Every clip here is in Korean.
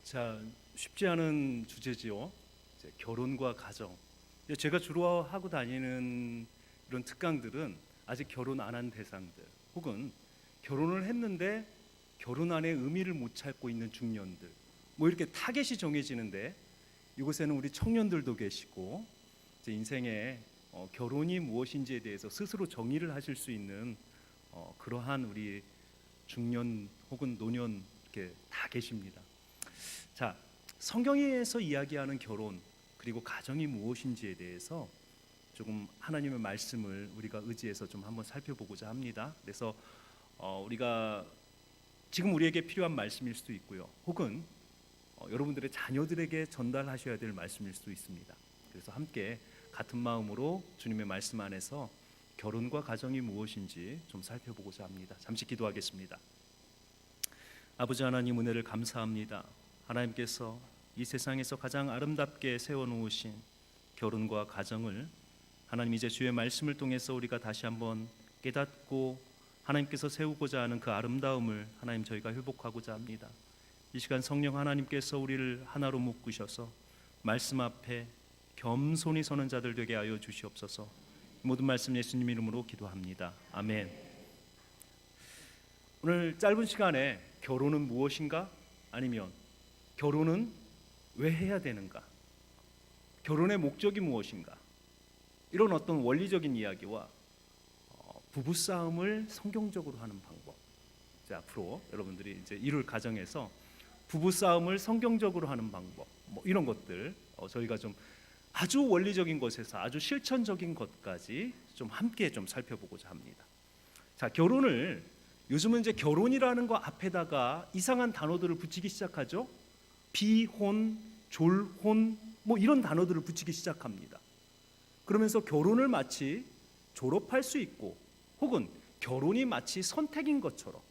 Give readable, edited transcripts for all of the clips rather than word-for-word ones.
자, 쉽지 않은 주제지요. 이제 결혼과 가정. 제가 주로 하고 다니는 이런 특강들은 아직 결혼 안 한 대상들, 혹은 결혼을 했는데 결혼 안에 의미를 못 찾고 있는 중년들, 뭐 이렇게 타겟이 정해지는데, 이곳에는 우리 청년들도 계시고, 이제 인생에 결혼이 무엇인지에 대해서 스스로 정의를 하실 수 있는 그러한 우리 중년 혹은 노년 이렇게 다 계십니다. 자, 성경에서 이야기하는 결혼 그리고 가정이 무엇인지에 대해서 조금 하나님의 말씀을 우리가 의지해서 좀 한번 살펴보고자 합니다. 그래서 우리가 지금 우리에게 필요한 말씀일 수도 있고요, 혹은 여러분들의 자녀들에게 전달하셔야 될 말씀일 수도 있습니다. 그래서 함께 같은 마음으로 주님의 말씀 안에서 결혼과 가정이 무엇인지 좀 살펴보고자 합니다. 잠시 기도하겠습니다. 아버지 하나님, 은혜를 감사합니다. 하나님께서 이 세상에서 가장 아름답게 세워놓으신 결혼과 가정을 하나님, 이제 주의 말씀을 통해서 우리가 다시 한번 깨닫고 하나님께서 세우고자 하는 그 아름다움을 하나님 저희가 회복하고자 합니다. 이 시간 성령 하나님께서 우리를 하나로 묶으셔서 말씀 앞에 겸손히 서는 자들 되게 하여 주시옵소서. 모든 말씀 예수님 이름으로 기도합니다. 아멘. 오늘 짧은 시간에 결혼은 무엇인가? 아니면 결혼은 왜 해야 되는가? 결혼의 목적이 무엇인가? 이런 어떤 원리적인 이야기와 부부싸움을 성경적으로 하는 방법. 이제 앞으로 여러분들이 이제 이룰 가정에서 부부싸움을 성경적으로 하는 방법, 뭐 이런 것들 저희가 좀 아주 원리적인 것에서 아주 실천적인 것까지 좀 함께 좀 살펴보고자 합니다. 자, 결혼을 요즘은 이제 결혼이라는 거 앞에다가 이상한 단어들을 붙이기 시작하죠. 비혼, 졸혼, 뭐 이런 단어들을 붙이기 시작합니다. 그러면서 결혼을 마치 졸업할 수 있고, 혹은 결혼이 마치 선택인 것처럼,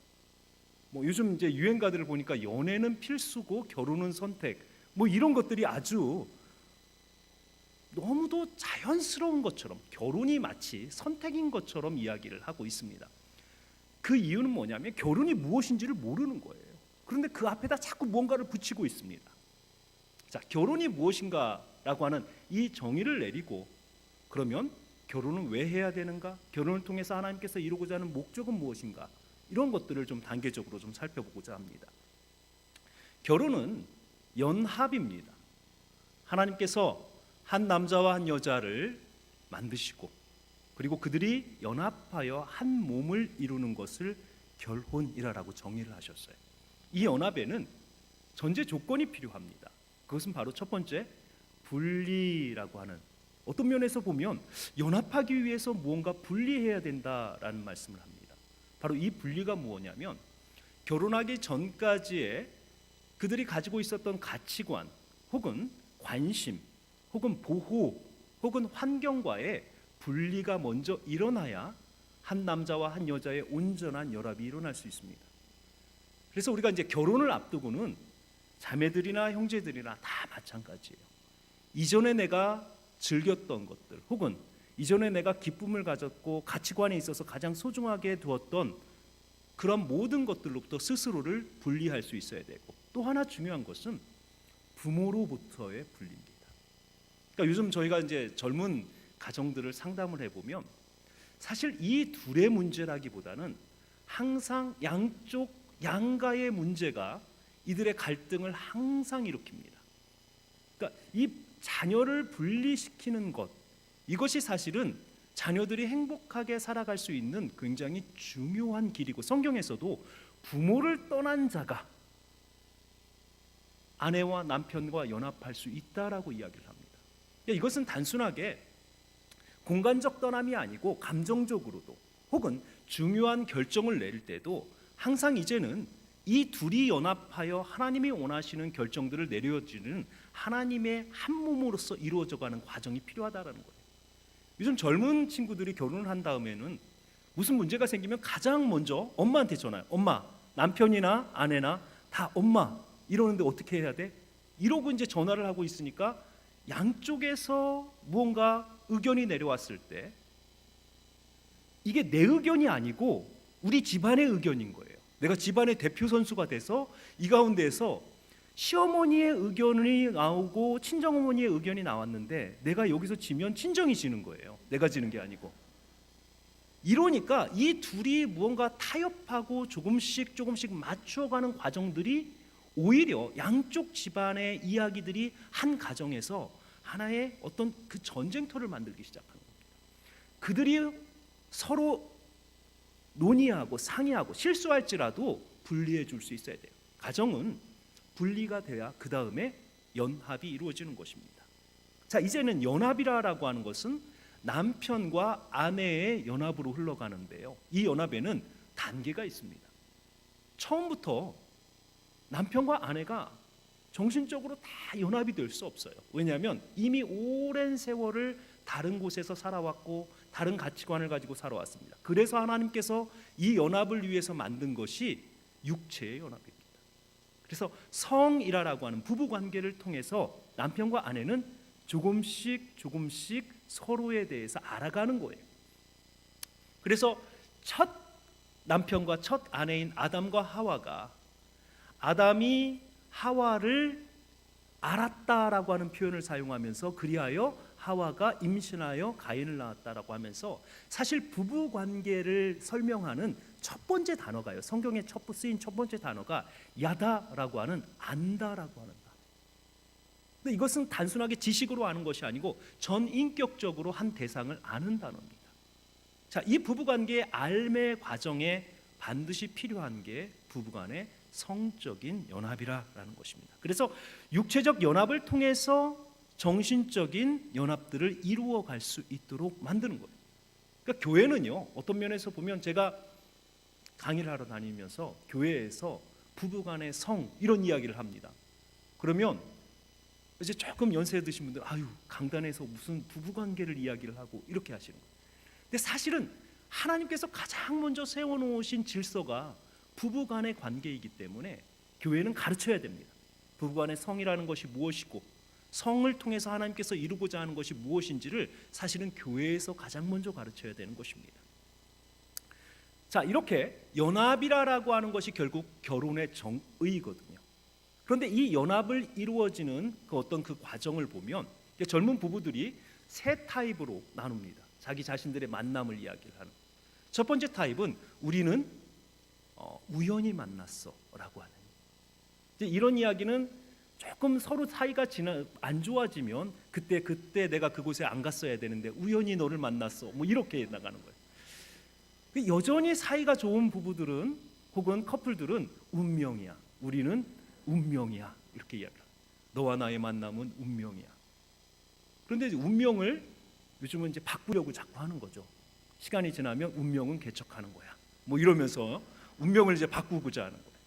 뭐 요즘 이제 유행가들을 보니까 연애는 필수고 결혼은 선택, 뭐 이런 것들이 아주 너무도 자연스러운 것처럼, 결혼이 마치 선택인 것처럼 이야기를 하고 있습니다. 그 이유는 뭐냐면 결혼이 무엇인지를 모르는 거예요. 그런데 그 앞에다 자꾸 뭔가를 붙이고 있습니다. 자, 결혼이 무엇인가라고 하는 이 정의를 내리고, 그러면 결혼은 왜 해야 되는가? 결혼을 통해서 하나님께서 이루고자 하는 목적은 무엇인가? 이런 것들을 좀 단계적으로 좀 살펴보고자 합니다. 결혼은 연합입니다. 하나님께서 한 남자와 한 여자를 만드시고, 그리고 그들이 연합하여 한 몸을 이루는 것을 결혼이라고 정의를 하셨어요. 이 연합에는 전제 조건이 필요합니다. 그것은 바로 첫 번째, 분리라고 하는, 어떤 면에서 보면 연합하기 위해서 무언가 분리해야 된다라는 말씀을 합니다. 바로 이 분리가 무엇이냐면, 결혼하기 전까지의 그들이 가지고 있었던 가치관, 혹은 관심, 혹은 보호, 혹은 환경과의 분리가 먼저 일어나야 한 남자와 한 여자의 온전한 연합이 일어날 수 있습니다. 그래서 우리가 이제 결혼을 앞두고는 자매들이나 형제들이나 다 마찬가지예요. 이전에 내가 즐겼던 것들, 혹은 이전에 내가 기쁨을 가졌고 가치관에 있어서 가장 소중하게 두었던 그런 모든 것들로부터 스스로를 분리할 수 있어야 되고, 또 하나 중요한 것은 부모로부터의 분리입니다. 그러니까 요즘 저희가 이제 젊은 가정들을 상담을 해보면 사실 이 둘의 문제라기보다는 항상 양가의 문제가 이들의 갈등을 항상 일으킵니다. 그러니까 이 자녀를 분리시키는 것, 이것이 사실은 자녀들이 행복하게 살아갈 수 있는 굉장히 중요한 길이고, 성경에서도 부모를 떠난 자가 아내와 남편과 연합할 수 있다라고 이야기를 합니다. 이것은 단순하게 공간적 떠남이 아니고 감정적으로도, 혹은 중요한 결정을 내릴 때도 항상 이제는 이 둘이 연합하여 하나님이 원하시는 결정들을 내려지는 하나님의 한 몸으로서 이루어져가는 과정이 필요하다라는 거예요. 요즘 젊은 친구들이 결혼을 한 다음에는 무슨 문제가 생기면 가장 먼저 엄마한테 전화해요. 엄마, 남편이나 아내나 다 엄마 이러는데 어떻게 해야 돼? 이러고 이제 전화를 하고 있으니까 양쪽에서 무언가 의견이 내려왔을 때 이게 내 의견이 아니고 우리 집안의 의견인 거예요. 내가 집안의 대표 선수가 돼서 이 가운데에서 시어머니의 의견이 나오고 친정어머니의 의견이 나왔는데 내가 여기서 지면 친정이 지는 거예요. 내가 지는 게 아니고. 이러니까 이 둘이 무언가 타협하고 조금씩 맞춰가는 과정들이 오히려 양쪽 집안의 이야기들이 한 가정에서 하나의 어떤 그 전쟁터를 만들기 시작하는 겁니다. 그들이 서로 논의하고 상의하고 실수할지라도 분리해 줄 수 있어야 돼요. 가정은 분리가 돼야 그 다음에 연합이 이루어지는 것입니다. 자, 이제는 연합이라고 하는 것은 남편과 아내의 연합으로 흘러가는데요. 이 연합에는 단계가 있습니다. 처음부터 남편과 아내가 정신적으로 다 연합이 될 수 없어요. 왜냐하면 이미 오랜 세월을 다른 곳에서 살아왔고 다른 가치관을 가지고 살아왔습니다. 그래서 하나님께서 이 연합을 위해서 만든 것이 육체의 연합입니다. 그래서 성이라고 하는 부부 관계를 통해서 남편과 아내는 조금씩 서로에 대해서 알아가는 거예요. 그래서 첫 남편과 첫 아내인 아담과 하와가 아담이 하와를 알았다라고 하는 표현을 사용하면서 그리하여 하와가 임신하여 가인을 낳았다라고 하면서 사실 부부 관계를 설명하는 첫 번째 단어가요. 성경에 쓰인 첫 번째 단어가 야다라고 하는 안다라고 하는 단어. 근데 이것은 단순하게 지식으로 아는 것이 아니고 전인격적으로 한 대상을 아는 단어입니다. 자, 이 부부 관계의 알매 과정에 반드시 필요한 게 부부간의 성적인 연합이라는 것입니다. 그래서 육체적 연합을 통해서 정신적인 연합들을 이루어 갈 수 있도록 만드는 거예요. 그러니까 교회는요, 어떤 면에서 보면 제가 강의를 하러 다니면서 교회에서 부부간의 성 이런 이야기를 합니다. 그러면 이제 조금 연세 드신 분들 아유 강단에서 무슨 부부관계를 이야기를 하고 이렇게 하시는 거예요. 근데 사실은 하나님께서 가장 먼저 세워놓으신 질서가 부부간의 관계이기 때문에 교회는 가르쳐야 됩니다. 부부간의 성이라는 것이 무엇이고 성을 통해서 하나님께서 이루고자 하는 것이 무엇인지를 사실은 교회에서 가장 먼저 가르쳐야 되는 것입니다. 자, 이렇게 연합이라고 하는 것이 결국 결혼의 정의거든요. 그런데 이 연합을 이루어지는 어떤 그 과정을 보면 젊은 부부들이 세 타입으로 나눕니다. 자기 자신들의 만남을 이야기를 하는. 첫 번째 타입은 우리는 우연히 만났어라고 하는. 이런 이야기는 조금 서로 사이가 안 좋아지면 그때 내가 그곳에 안 갔어야 되는데 우연히 너를 만났어. 뭐 이렇게 나가는 거예요. 여전히 사이가 좋은 부부들은 혹은 커플들은 운명이야. 우리는 운명이야. 이렇게 이야기해요. 너와 나의 만남은 운명이야. 그런데 운명을 요즘은 이제 바꾸려고 자꾸 하는 거죠. 시간이 지나면 운명은 개척하는 거야. 뭐 이러면서 운명을 이제 바꾸고자 하는 거예요.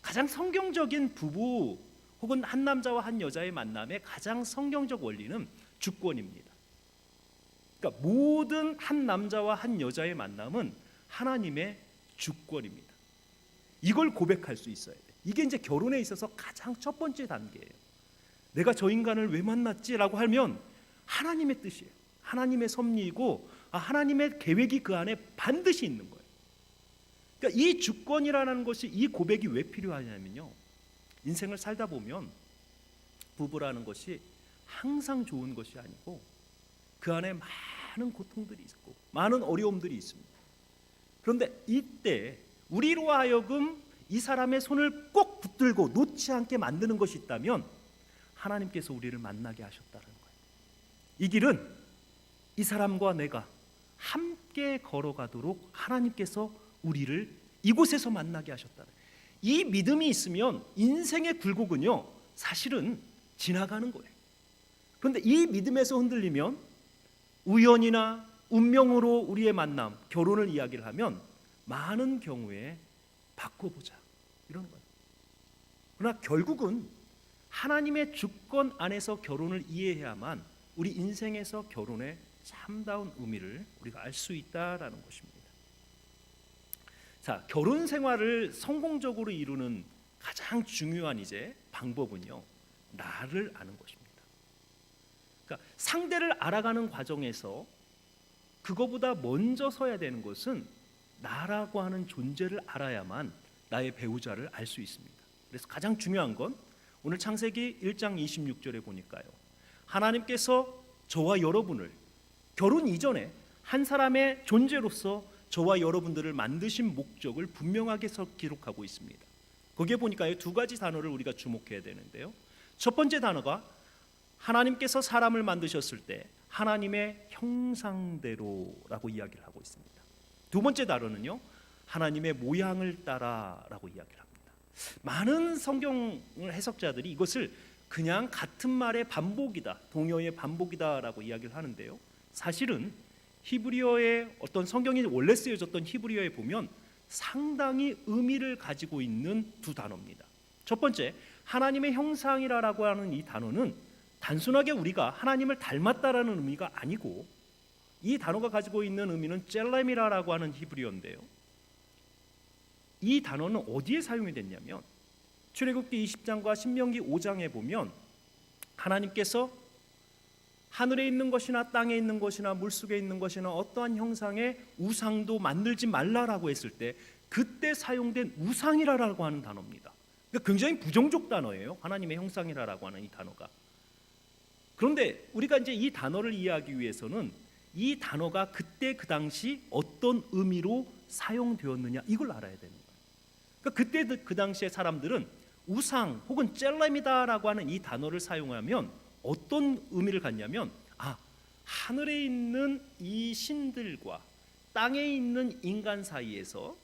가장 성경적인 부부 혹은 한 남자와 한 여자의 만남의 가장 성경적 원리는 주권입니다. 그러니까 모든 한 남자와 한 여자의 만남은 하나님의 주권입니다. 이걸 고백할 수 있어야 돼. 이게 이제 결혼에 있어서 가장 첫 번째 단계예요. 내가 저 인간을 왜 만났지라고 하면 하나님의 뜻이에요. 하나님의 섭리이고 하나님의 계획이 그 안에 반드시 있는 거예요. 그러니까 이 주권이라는 것이 이 고백이 왜 필요하냐면요. 인생을 살다 보면 부부라는 것이 항상 좋은 것이 아니고 그 안에 많은 고통들이 있고 많은 어려움들이 있습니다. 그런데 이때 우리로 하여금 이 사람의 손을 꼭 붙들고 놓지 않게 만드는 것이 있다면 하나님께서 우리를 만나게 하셨다는 거예요. 이 길은 이 사람과 내가 함께 걸어가도록 하나님께서 우리를 이곳에서 만나게 하셨다는 거예요. 이 믿음이 있으면 인생의 굴곡은요 사실은 지나가는 거예요. 그런데 이 믿음에서 흔들리면 우연이나 운명으로 우리의 만남, 결혼을 이야기를 하면 많은 경우에 바꿔보자 이런 거예요. 그러나 결국은 하나님의 주권 안에서 결혼을 이해해야만 우리 인생에서 결혼의 참다운 의미를 우리가 알 수 있다라는 것입니다. 자, 결혼 생활을 성공적으로 이루는 가장 중요한 이제 방법은요, 나를 아는 것입니다. 그러니까 상대를 알아가는 과정에서 그거보다 먼저 서야 되는 것은 나라고 하는 존재를 알아야만 나의 배우자를 알 수 있습니다. 그래서 가장 중요한 건 오늘 창세기 1장 26절에 보니까요, 하나님께서 저와 여러분을 결혼 이전에 한 사람의 존재로서 저와 여러분들을 만드신 목적을 분명하게 기록하고 있습니다. 거기에 보니까요, 두 가지 단어를 우리가 주목해야 되는데요. 첫 번째 단어가 하나님께서 사람을 만드셨을 때 하나님의 형상대로라고 이야기를 하고 있습니다. 두 번째 단어는요, 하나님의 모양을 따라라고 이야기를 합니다. 많은 성경 해석자들이 이것을 그냥 같은 말의 반복이다, 동요의 반복이다라고 이야기를 하는데요, 사실은 히브리어의 어떤 성경이 원래 쓰여졌던 히브리어에 보면 상당히 의미를 가지고 있는 두 단어입니다. 첫 번째, 하나님의 형상이라고 하는 이 단어는 단순하게 우리가 하나님을 닮았다라는 의미가 아니고, 이 단어가 가지고 있는 의미는 젤렘이라고 하는 히브리어인데요, 이 단어는 어디에 사용이 됐냐면 출애굽기 20장과 신명기 5장에 보면 하나님께서 하늘에 있는 것이나 땅에 있는 것이나 물속에 있는 것이나 어떠한 형상의 우상도 만들지 말라라고 했을 때 그때 사용된 우상이라고 하는 단어입니다. 그러니까 굉장히 부정적 단어예요, 하나님의 형상이라고 하는 이 단어가. 그런데 우리가 이제 이 단어를 이해하기 위해서는 이 단어가 그때 그 당시 어떤 의미로 사용되었느냐, 이걸 알아야 되는 거예요. 그러니까 그때 그 당시의 사람들은 우상 혹은 젤렘이다라고 하는 이 단어를 사용하면 어떤 의미를 갖냐면, 하늘에 있는 이 신들과 땅에 있는 인간 사이에서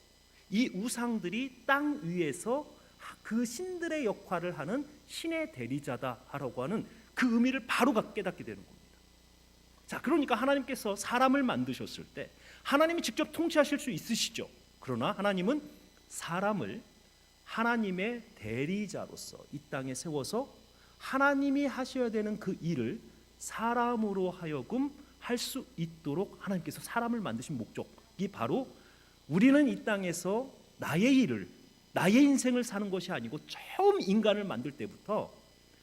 이 우상들이 땅 위에서 그 신들의 역할을 하는 신의 대리자다라고 하는 그 의미를 바로 깨닫게 되는 겁니다. 자, 그러니까 하나님께서 사람을 만드셨을 때 하나님이 직접 통치하실 수 있으시죠. 그러나 하나님은 사람을 하나님의 대리자로서 이 땅에 세워서 하나님이 하셔야 되는 그 일을 사람으로 하여금 할 수 있도록 하나님께서 사람을 만드신 목적이 바로 우리는 이 땅에서 나의 일을, 나의 인생을 사는 것이 아니고 처음 인간을 만들 때부터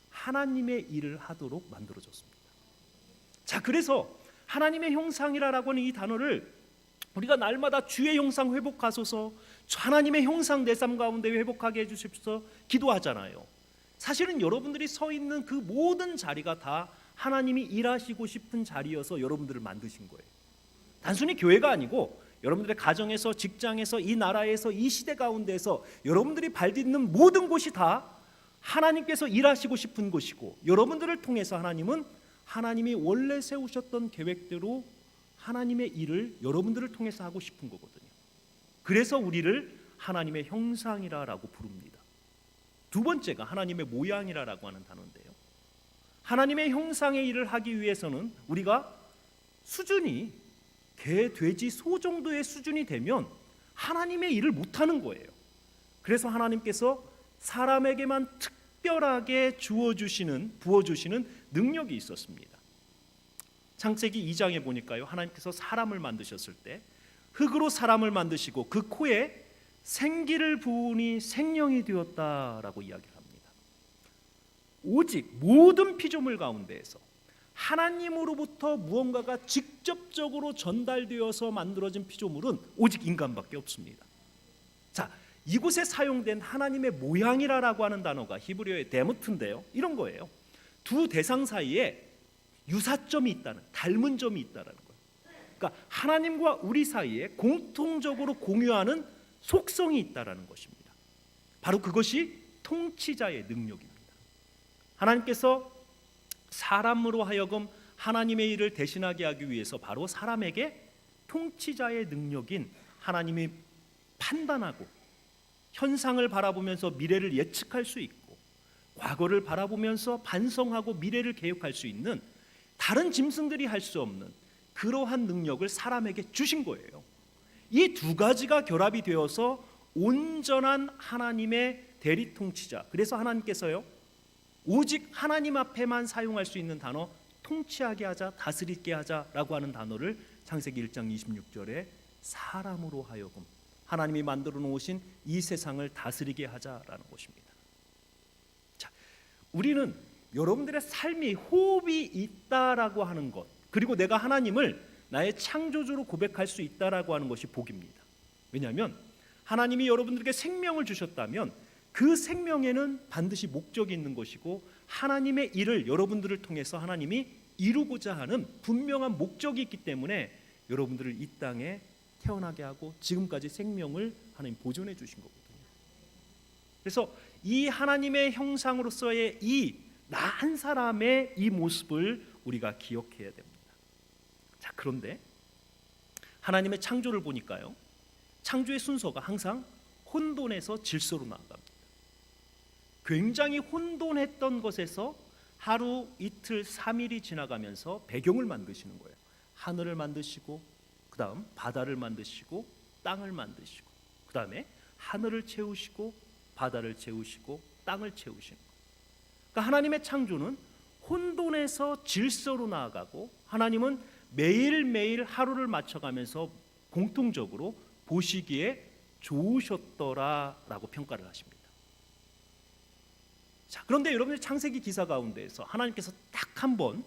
하나님의 일을 하도록 만들어졌습니다. 자, 그래서 하나님의 형상이라고 하는 이 단어를 우리가 날마다 주의 형상 회복하소서, 하나님의 형상 내 삶 가운데 회복하게 해주십시오 기도하잖아요. 사실은 여러분들이 서 있는 그 모든 자리가 다 하나님이 일하시고 싶은 자리여서 여러분들을 만드신 거예요. 단순히 교회가 아니고 여러분들의 가정에서, 직장에서, 이 나라에서, 이 시대 가운데에서 여러분들이 발딛는 모든 곳이 다 하나님께서 일하시고 싶은 곳이고, 여러분들을 통해서 하나님은 하나님이 원래 세우셨던 계획대로 하나님의 일을 여러분들을 통해서 하고 싶은 거거든요. 그래서 우리를 하나님의 형상이라고 부릅니다. 두 번째가 하나님의 모양이라고 하는 단어인데요, 하나님의 형상의 일을 하기 위해서는 우리가 수준이 개, 돼지, 소 정도의 수준이 되면 하나님의 일을 못하는 거예요. 그래서 하나님께서 사람에게만 특별하게 부어주시는 능력이 있었습니다. 창세기 2장에 보니까요, 하나님께서 사람을 만드셨을 때 흙으로 사람을 만드시고 그 코에 생기를 부으니 생명이 되었다라고 이야기를 합니다. 오직 모든 피조물 가운데에서 하나님으로부터 무언가가 직접적으로 전달되어서 만들어진 피조물은 오직 인간밖에 없습니다. 자, 이곳에 사용된 하나님의 모양이라고 하는 단어가 히브리어의 데모트인데요, 이런 거예요. 두 대상 사이에 유사점이 있다는, 닮은 점이 있다는 거예요. 그러니까 하나님과 우리 사이에 공통적으로 공유하는 속성이 있다는 것입니다. 바로 그것이 통치자의 능력입니다. 하나님께서 사람으로 하여금 하나님의 일을 대신하게 하기 위해서 바로 사람에게 통치자의 능력인 하나님이 판단하고 현상을 바라보면서 미래를 예측할 수 있고, 과거를 바라보면서 반성하고 미래를 계획할 수 있는 다른 짐승들이 할 수 없는 그러한 능력을 사람에게 주신 거예요. 이 두 가지가 결합이 되어서 온전한 하나님의 대리 통치자, 그래서 하나님께서요, 오직 하나님 앞에만 사용할 수 있는 단어, 통치하게 하자, 다스리게 하자라고 하는 단어를 창세기 1장 26절에 사람으로 하여금 하나님이 만들어 놓으신 이 세상을 다스리게 하자라는 것입니다. 자, 우리는 여러분들의 삶이 호흡이 있다라고 하는 것, 그리고 내가 하나님을 나의 창조주로 고백할 수 있다라고 하는 것이 복입니다. 왜냐하면 하나님이 여러분들에게 생명을 주셨다면 그 생명에는 반드시 목적이 있는 것이고 하나님의 일을 여러분들을 통해서 하나님이 이루고자 하는 분명한 목적이 있기 때문에 여러분들을 이 땅에 태어나게 하고 지금까지 생명을 하나님 보존해 주신 거거든요. 그래서 이 하나님의 형상으로서의 이 나 한 사람의 이 모습을 우리가 기억해야 됩니다. 자, 그런데 하나님의 창조를 보니까요, 창조의 순서가 항상 혼돈에서 질서로 나아갑니다. 굉장히 혼돈했던 것에서 하루, 이틀, 3일이 지나가면서 배경을 만드시는 거예요. 하늘을 만드시고, 그 다음 바다를 만드시고, 땅을 만드시고, 그 다음에 하늘을 채우시고, 바다를 채우시고, 땅을 채우시는 거예요. 그러니까 하나님의 창조는 혼돈에서 질서로 나아가고, 하나님은 매일매일 하루를 맞춰가면서 공통적으로 보시기에 좋으셨더라라고 평가를 하십니다. 자, 그런데 여러분들 창세기 기사 가운데에서 하나님께서 딱 한 번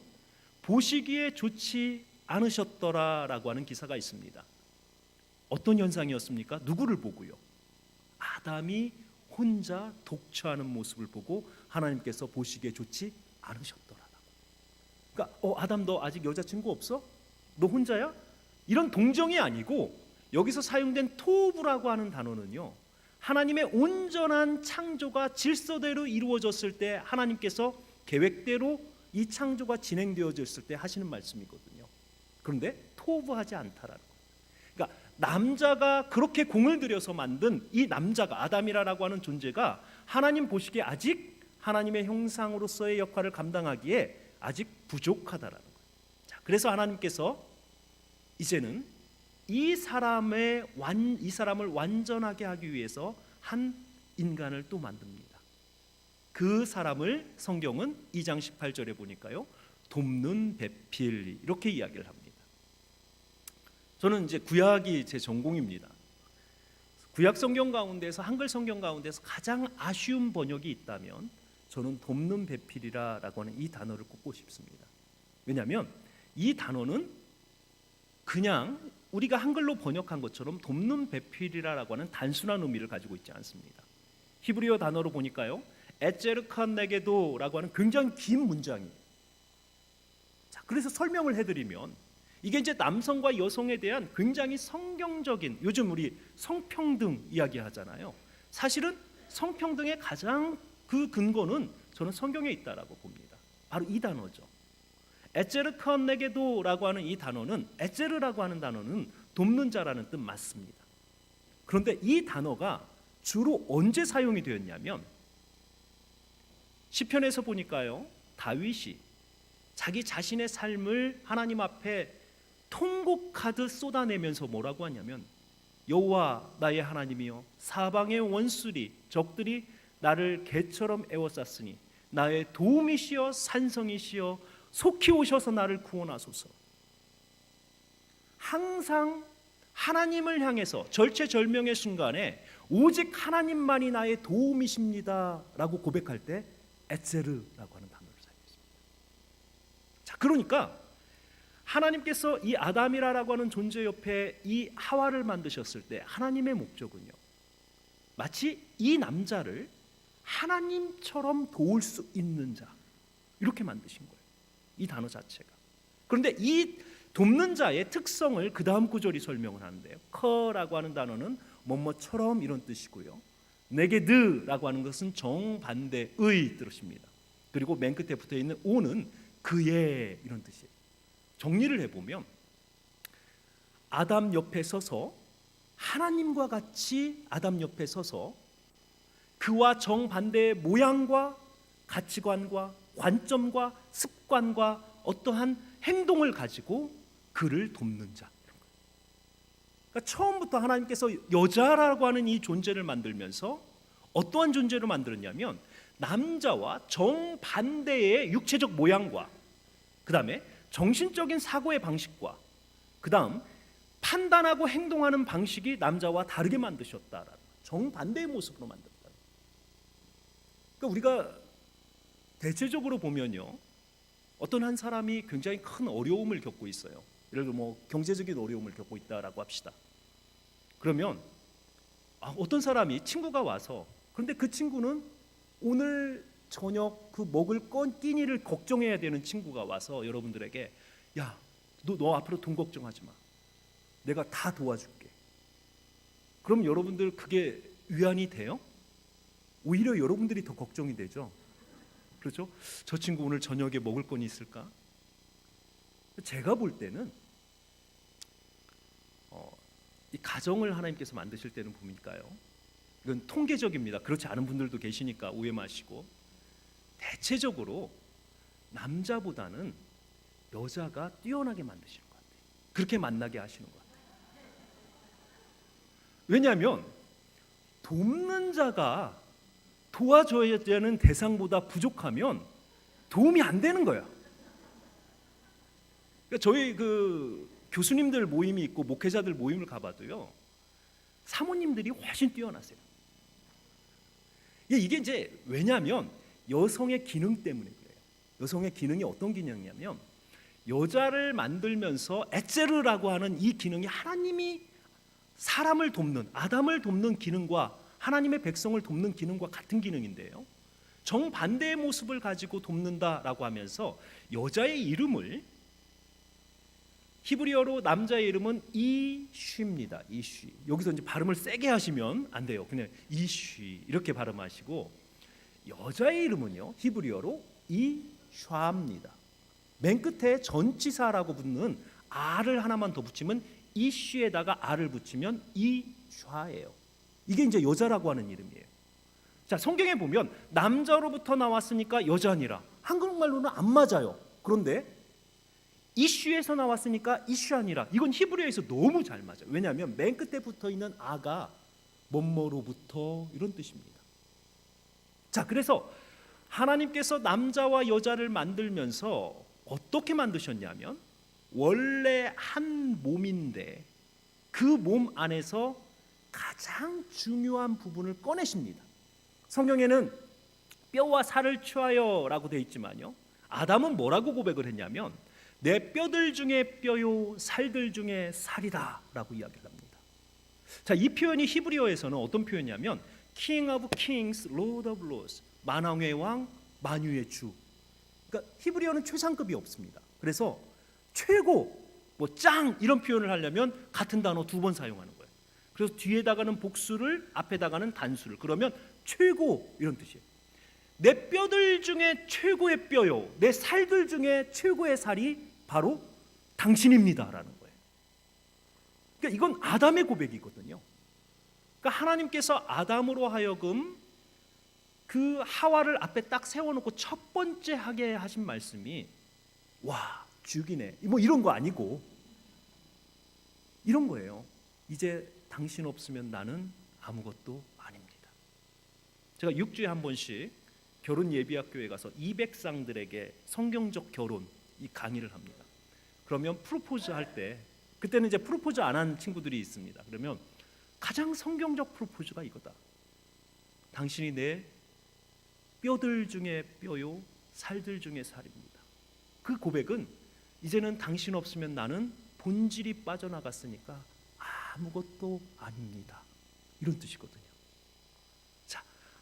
보시기에 좋지 않으셨더라라고 하는 기사가 있습니다. 어떤 현상이었습니까? 누구를 보고요? 아담이 혼자 독처하는 모습을 보고 하나님께서 보시기에 좋지 않으셨더라라고. 그러니까 아담 너 아직 여자친구 없어? 너 혼자야? 이런 동정이 아니고 여기서 사용된 토부라고 하는 단어는요, 하나님의 온전한 창조가 질서대로 이루어졌을 때 하나님께서 계획대로 이 창조가 진행되어졌을 때 하시는 말씀이거든요. 그런데 토부하지 않다라는 거예요. 그러니까 남자가 그렇게 공을 들여서 만든 이 남자가 아담이라고 하는 존재가 하나님 보시기에 아직 하나님의 형상으로서의 역할을 감당하기에 아직 부족하다라는 거예요. 자, 그래서 하나님께서 이제는 이 사람을 완전하게 하기 위해서 한 인간을 또 만듭니다. 그 사람을 성경은 2장 18절에 보니까요, 돕는 배필 이렇게 이야기를 합니다. 저는 이제 구약이 제 전공입니다. 구약 성경 가운데서, 한글 성경 가운데서 가장 아쉬운 번역이 있다면 저는 돕는 배필이라고 하는 이 단어를 꼽고 싶습니다. 왜냐하면 이 단어는 그냥 우리가 한글로 번역한 것처럼 돕는 배필이라고 하는 단순한 의미를 가지고 있지 않습니다. 히브리어 단어로 보니까요, 에제르칸네게도라고 하는 굉장히 긴 문장이에요. 자, 그래서 설명을 해드리면 이게 이제 남성과 여성에 대한 굉장히 성경적인, 요즘 우리 성평등 이야기하잖아요. 사실은 성평등의 가장 그 근거는 저는 성경에 있다라고 봅니다. 바로 이 단어죠. 에제르칸네게도라고 하는 이 단어는, 에제르라고 하는 단어는 돕는 자라는 뜻 맞습니다. 그런데 이 단어가 주로 언제 사용이 되었냐면 시편에서 보니까요, 다윗이 자기 자신의 삶을 하나님 앞에 통곡하듯 쏟아내면서 뭐라고 하냐면, 여호와 나의 하나님이여, 사방의 원수리 적들이 나를 개처럼 에워쌌으니 나의 도움이시여 산성이시여 속히 오셔서 나를 구원하소서. 항상 하나님을 향해서 절체절명의 순간에 오직 하나님만이 나의 도움이십니다 라고 고백할 때 에제르라고 하는 단어를 사용했습니다. 자, 그러니까 하나님께서 이 아담이라고 하는 존재 옆에 이 하와를 만드셨을 때 하나님의 목적은요, 마치 이 남자를 하나님처럼 도울 수 있는 자, 이렇게 만드신 거예요, 이 단어 자체가. 그런데 이 돕는 자의 특성을 그 다음 구절이 설명을 하는데요, 커라고 하는 단어는 뭐뭐처럼 이런 뜻이고요, 네게드라고 하는 것은 정반대의 뜻입니다. 그리고 맨 끝에 붙어있는 오는 그의 이런 뜻이에요. 정리를 해보면 아담 옆에 서서, 하나님과 같이 아담 옆에 서서 그와 정반대의 모양과 가치관과 관점과 습관과 어떠한 행동을 가지고 그를 돕는 자. 그러니까 처음부터 하나님께서 여자라고 하는 이 존재를 만들면서 어떠한 존재로 만들었냐면 남자와 정반대의 육체적 모양과 그 다음에 정신적인 사고의 방식과 그 다음 판단하고 행동하는 방식이 남자와 다르게 만드셨다라는, 정반대의 모습으로 만들었다. 그러니까 우리가 대체적으로 보면요, 어떤 한 사람이 굉장히 큰 어려움을 겪고 있어요. 예를 들어 뭐 경제적인 어려움을 겪고 있다라고 합시다. 그러면 어떤 사람이, 친구가 와서 그런데 그 친구는 오늘 저녁 그 먹을 끼니를 걱정해야 되는 친구가 와서 여러분들에게 야, 너 앞으로 돈 걱정하지 마. 내가 다 도와줄게. 그럼 여러분들 그게 위안이 돼요? 오히려 여러분들이 더 걱정이 되죠. 그렇죠? 저 친구 오늘 저녁에 먹을 건 있을까? 제가 볼 때는 이 가정을 하나님께서 만드실 때는 보니까요, 이건 통계적입니다. 그렇지 않은 분들도 계시니까 오해 마시고, 대체적으로 남자보다는 여자가 뛰어나게 만드시는 것 같아요. 그렇게 만나게 하시는 것 같아요. 왜냐하면 돕는 자가 도와줘야 되는 대상보다 부족하면 도움이 안 되는 거야. 그러니까 저희 그 교수님들 모임이 있고 목회자들 모임을 가봐도요, 사모님들이 훨씬 뛰어나세요. 이게 이제 왜냐하면 여성의 기능 때문에 그래요. 여성의 기능이 어떤 기능이냐면 여자를 만들면서 에체르라고 하는 이 기능이 하나님이 사람을 돕는, 아담을 돕는 기능과 하나님의 백성을 돕는 기능과 같은 기능인데요, 정반대의 모습을 가지고 돕는다라고 하면서 여자의 이름을, 히브리어로 남자의 이름은 이쉬입니다. 이쉬. 여기서 이제 발음을 세게 하시면 안 돼요. 그냥 이쉬 이렇게 발음하시고, 여자의 이름은요, 히브리어로 이샤입니다. 맨 끝에 전치사라고 붙는 r을 하나만 더 붙이면 이쉬에다가 r을 붙이면 이샤예요. 이게 이제 여자라고 하는 이름이에요. 자, 성경에 보면 남자로부터 나왔으니까 여자니라, 한국말로는 안 맞아요. 그런데 이슈에서 나왔으니까 이슈아니라, 이건 히브리어에서 너무 잘 맞아요. 왜냐하면 맨 끝에 붙어 있는 아가 뭐뭐로부터 이런 뜻입니다. 자, 그래서 하나님께서 남자와 여자를 만들면서 어떻게 만드셨냐면 원래 한 몸인데 그 몸 안에서 가장 중요한 부분을 꺼내십니다. 성경에는 뼈와 살을 취하여라고 되어 있지만요, 아담은 뭐라고 고백을 했냐면 내 뼈들 중에 뼈요 살들 중에 살이다 라고 이야기를 합니다. 자, 이 표현이 히브리어에서는 어떤 표현이냐면 King of Kings, Lord of Lords, 만왕의 왕, 만유의 주. 그러니까 히브리어는 최상급이 없습니다. 그래서 최고, 뭐 짱 이런 표현을 하려면 같은 단어 두 번 사용하는 거예요. 그래서 뒤에다가는 복수를, 앞에다가는 단수를, 그러면 최고 이런 뜻이에요. 내 뼈들 중에 최고의 뼈요, 내 살들 중에 최고의 살이 바로 당신입니다라는 거예요. 그러니까 이건 아담의 고백이거든요. 그러니까 하나님께서 아담으로 하여금 그 하와를 앞에 딱 세워놓고 첫 번째 하게 하신 말씀이 와, 죽이네, 뭐 이런 거 아니고 이런 거예요. 이제 당신 없으면 나는 아무것도 아닙니다. 제가 6주에 한 번씩 결혼 예비학교에 가서 200쌍들에게 성경적 결혼 이 강의를 합니다. 그러면 프로포즈 할 때, 그때는 이제 프로포즈 안 한 친구들이 있습니다. 그러면 가장 성경적 프로포즈가 이거다. 당신이 내 뼈들 중에 뼈요 살들 중에 살입니다. 그 고백은 이제는 당신 없으면 나는 본질이 빠져나갔으니까 아무것도 아닙니다, 이런 뜻이거든요.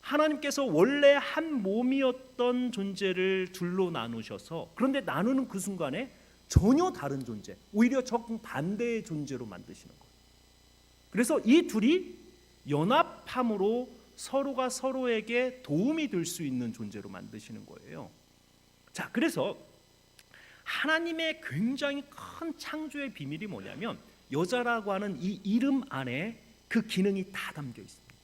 하나님께서 원래 한 몸이었던 존재를 둘로 나누셔서, 그런데 나누는 그 순간에 전혀 다른 존재, 오히려 정반대의 존재로 만드시는 거예요. 그래서 이 둘이 연합함으로 서로가 서로에게 도움이 될 수 있는 존재로 만드시는 거예요. 자, 그래서 하나님의 굉장히 큰 창조의 비밀이 뭐냐면 여자라고 하는 이 이름 안에 그 기능이 다 담겨 있습니다.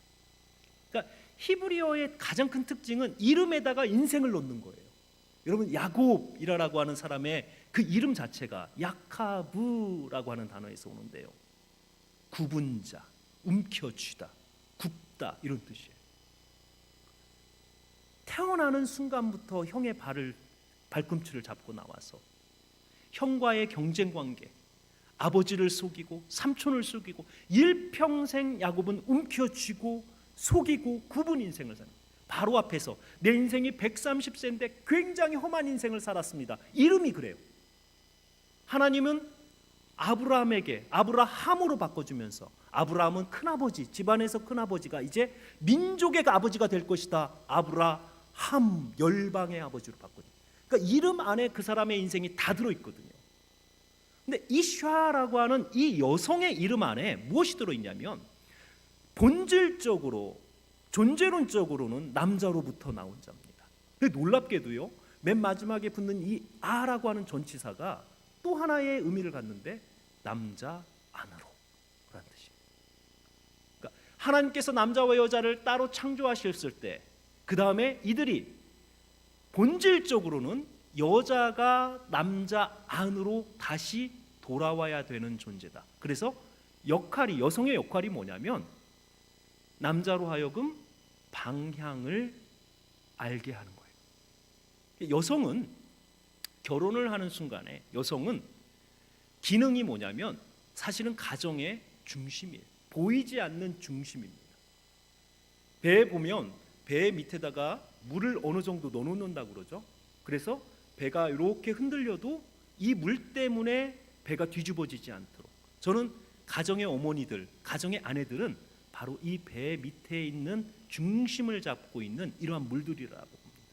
그러니까 히브리어의 가장 큰 특징은 이름에다가 인생을 넣는 거예요. 여러분, 야곱이라고 하는 사람의 그 이름 자체가 야카브라고 하는 단어에서 오는데요, 구분자, 움켜쥐다, 굽다 이런 뜻이에요. 태어나는 순간부터 형의 발꿈치를 잡고 나와서 형과의 경쟁 관계, 아버지를 속이고 삼촌을 속이고 일평생 야곱은 움켜쥐고 속이고 굽은 인생을 사는, 바로 앞에서 내 인생이 130세인데 굉장히 험한 인생을 살았습니다. 이름이 그래요. 하나님은 아브라함에게 아브라함으로 바꿔주면서 아브라함은 큰아버지, 집안에서 큰아버지가 이제 민족의 아버지가 될 것이다. 아브라함, 열방의 아버지로 바꿔줘. 그러니까 이름 안에 그 사람의 인생이 다 들어있거든요. 근데 이샤라고 하는 이 여성의 이름 안에 무엇이 들어있냐면 본질적으로 존재론적으로는 남자로부터 나온 자입니다. 놀랍게도요, 맨 마지막에 붙는 이 아라고 하는 전치사가 또 하나의 의미를 갖는데 남자 안으로 라는 뜻입니다. 그러니까 하나님께서 남자와 여자를 따로 창조하셨을 때 그 다음에 이들이 본질적으로는 여자가 남자 안으로 다시 돌아와야 되는 존재다. 그래서 여성의 역할이 뭐냐면 남자로 하여금 방향을 알게 하는 거예요. 여성은 결혼을 하는 순간에 여성은 기능이 뭐냐면 사실은 가정의 중심이에요. 보이지 않는 중심입니다. 배에 보면 배 밑에다가 물을 어느 정도 넣어놓는다고 그러죠. 그래서 배가 이렇게 흔들려도 이 물 때문에 배가 뒤집어지지 않도록, 저는 가정의 어머니들, 가정의 아내들은 바로 이 배 밑에 있는 중심을 잡고 있는 이러한 물들이라고 봅니다.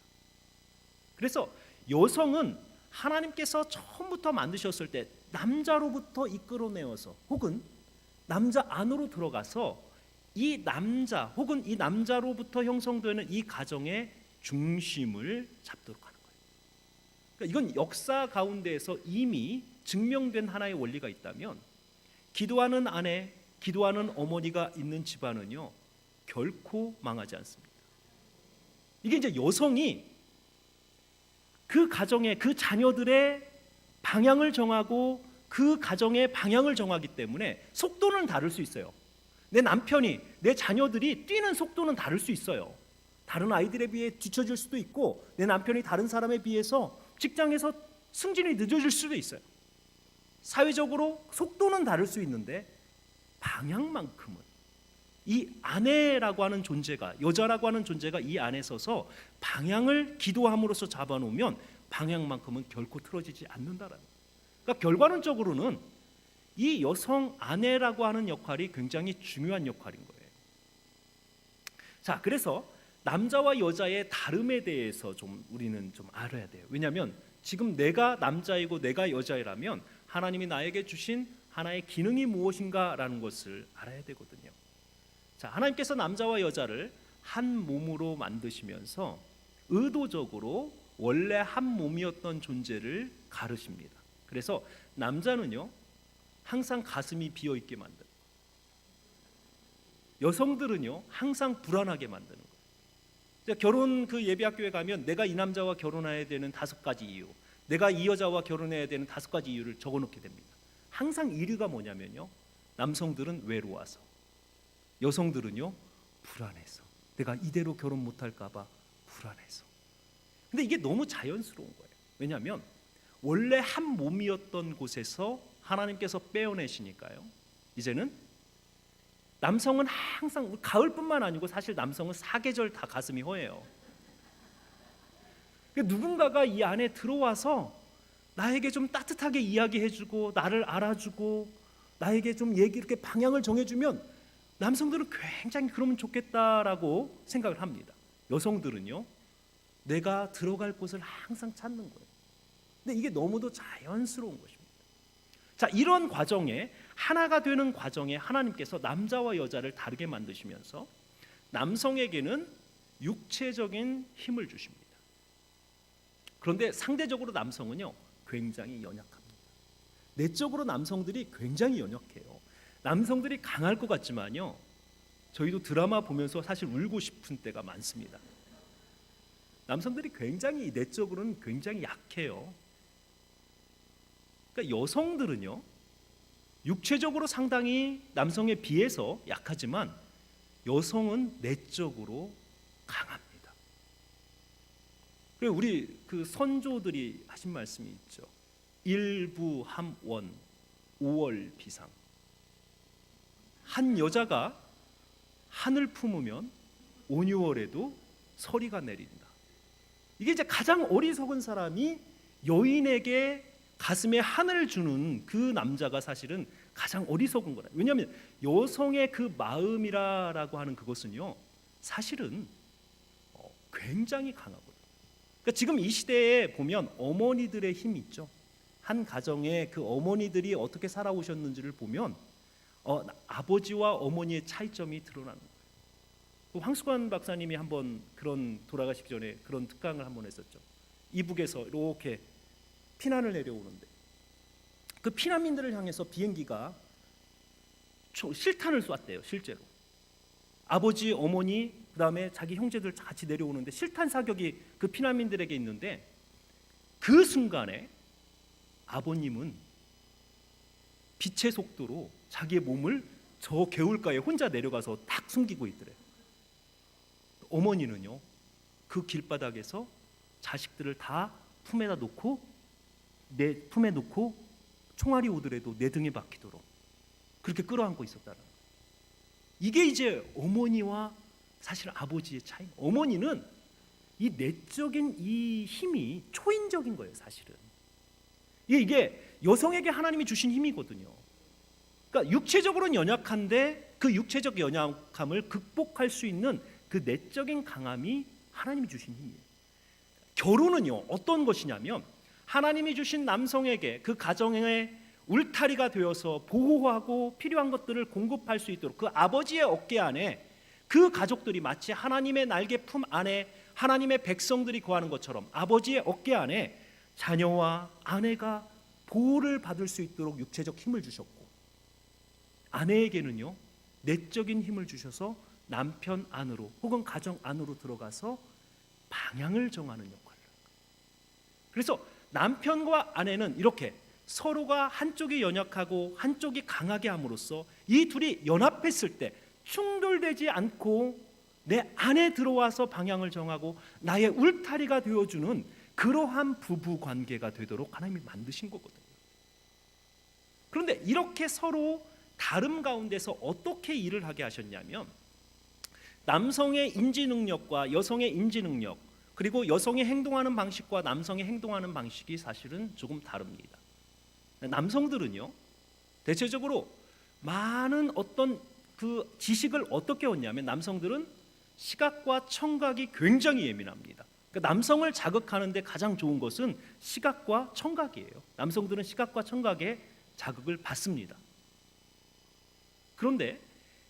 그래서 여성은 하나님께서 처음부터 만드셨을 때 남자로부터 이끌어내어서 혹은 남자 안으로 들어가서 이 남자 혹은 이 남자로부터 형성되는 이 가정의 중심을 잡도록 하는 거예요. 그러니까 이건 역사 가운데에서 이미 증명된 하나의 원리가 있다면 기도하는 아내, 기도하는 어머니가 있는 집안은요 결코 망하지 않습니다. 이게 이제 여성이 그 가정의 그 자녀들의 방향을 정하고 그 가정의 방향을 정하기 때문에 속도는 다를 수 있어요. 내 남편이, 내 자녀들이 뛰는 속도는 다를 수 있어요. 다른 아이들에 비해 뒤처질 수도 있고 내 남편이 다른 사람에 비해서 직장에서 승진이 늦어질 수도 있어요. 사회적으로 속도는 다를 수 있는데 방향만큼은 이 아내라고 하는 존재가, 여자라고 하는 존재가 이 안에 서서 방향을 기도함으로써 잡아놓으면 방향만큼은 결코 틀어지지 않는다라는 거예요. 그러니까 결과론적으로는 이 여성 아내라고 하는 역할이 굉장히 중요한 역할인 거예요. 자, 그래서 남자와 여자의 다름에 대해서 우리는 좀 알아야 돼요. 왜냐하면 지금 내가 남자이고 내가 여자라면 하나님이 나에게 주신 하나의 기능이 무엇인가라는 것을 알아야 되거든요. 자, 하나님께서 남자와 여자를 한 몸으로 만드시면서 의도적으로 원래 한 몸이었던 존재를 가르십니다. 그래서 남자는요 항상 가슴이 비어 있게 만드는, 여성들은요 항상 불안하게 만드는 거예요. 결혼 그 예비학교에 가면 내가 이 남자와 결혼해야 되는 5가지 이유, 내가 이 여자와 결혼해야 되는 5가지 이유를 적어놓게 됩니다. 항상 이유가 뭐냐면요, 남성들은 외로워서, 여성들은요 불안해서, 내가 이대로 결혼 못할까 봐 불안해서. 근데 이게 너무 자연스러운 거예요. 왜냐하면 원래 한 몸이었던 곳에서 하나님께서 빼어내시니까요. 이제는 남성은 항상, 가을뿐만 아니고 사실 남성은 사계절 다 가슴이 허해요. 누군가가 이 안에 들어와서 나에게 좀 따뜻하게 이야기해주고 나를 알아주고 나에게 좀 이렇게 방향을 정해주면 남성들은 굉장히 그러면 좋겠다라고 생각을 합니다. 여성들은요 내가 들어갈 곳을 항상 찾는 거예요. 근데 이게 너무도 자연스러운 것입니다. 자, 이런 과정에, 하나가 되는 과정에 하나님께서 남자와 여자를 다르게 만드시면서 남성에게는 육체적인 힘을 주십니다. 그런데 상대적으로 남성은요 굉장히 연약합니다. 내적으로 남성들이 굉장히 연약해요. 남성들이 강할 것 같지만요 저희도 드라마 보면서 사실 울고 싶은 때가 많습니다. 남성들이 굉장히 내적으로는 굉장히 약해요. 그러니까 여성들은요 육체적으로 상당히 남성에 비해서 약하지만 여성은 내적으로 강합니다. 그리고 우리 그 선조들이 하신 말씀이 있죠. 일부함원 5월 비상. 한 여자가 한을 품으면 5, 6월에도 서리가 내린다. 이게 이제 가장 어리석은 사람이 여인에게 가슴에 한을 주는 그 남자가 사실은 가장 어리석은 거라. 왜냐하면 여성의 그 마음이라고 하는 그것은요, 사실은 굉장히 강하거든요. 그러니까 지금 이 시대에 보면 어머니들의 힘이 있죠. 한 가정에 그 어머니들이 어떻게 살아오셨는지를 보면 아버지와 어머니의 차이점이 드러나는 거예요. 황수관 박사님이 한번 그런 돌아가시기 전에 그런 특강을 한번 했었죠. 이북에서 이렇게 피난을 내려오는데 그 피난민들을 향해서 비행기가 실탄을 쐈대요. 실제로 아버지, 어머니, 그다음에 자기 형제들 같이 내려오는데 실탄 사격이 그 피난민들에게 있는데 그 순간에 아버님은 빛의 속도로 자기의 몸을 저 개울가에 혼자 내려가서 딱 숨기고 있더래요. 어머니는요, 그 길바닥에서 자식들을 다 품에다 놓고 내 품에 놓고 총알이 오더라도 내 등에 박히도록 그렇게 끌어안고 있었다는 거예요. 이게 이제 어머니와 사실 아버지의 차이. 어머니는 이 내적인 이 힘이 초인적인 거예요, 사실은. 이게 여성에게 하나님이 주신 힘이거든요. 그러니까 육체적으로는 연약한데 그 육체적 연약함을 극복할 수 있는 그 내적인 강함이 하나님이 주신 힘이에요. 결혼은요, 어떤 것이냐면 하나님이 주신 남성에게 그 가정의 울타리가 되어서 보호하고 필요한 것들을 공급할 수 있도록 그 아버지의 어깨 안에 그 가족들이 마치 하나님의 날개 품 안에 하나님의 백성들이 거하는 것처럼 아버지의 어깨 안에 자녀와 아내가 보호를 받을 수 있도록 육체적 힘을 주셨고, 아내에게는요 내적인 힘을 주셔서 남편 안으로 혹은 가정 안으로 들어가서 방향을 정하는 역할을. 그래서 남편과 아내는 이렇게 서로가 한쪽이 연약하고 한쪽이 강하게 함으로써 이 둘이 연합했을 때 충돌되지 않고 내 안에 들어와서 방향을 정하고 나의 울타리가 되어주는 그러한 부부 관계가 되도록 하나님이 만드신 거거든요. 그런데 이렇게 서로 다름 가운데서 어떻게 일을 하게 하셨냐면, 남성의 인지 능력과 여성의 인지 능력, 그리고 여성이 행동하는 방식과 남성이 행동하는 방식이 사실은 조금 다릅니다. 남성들은요 대체적으로 많은 어떤 그 지식을 어떻게 얻냐면, 남성들은 시각과 청각이 굉장히 예민합니다. 그러니까 남성을 자극하는데 가장 좋은 것은 시각과 청각이에요. 남성들은 시각과 청각에 자극을 받습니다. 그런데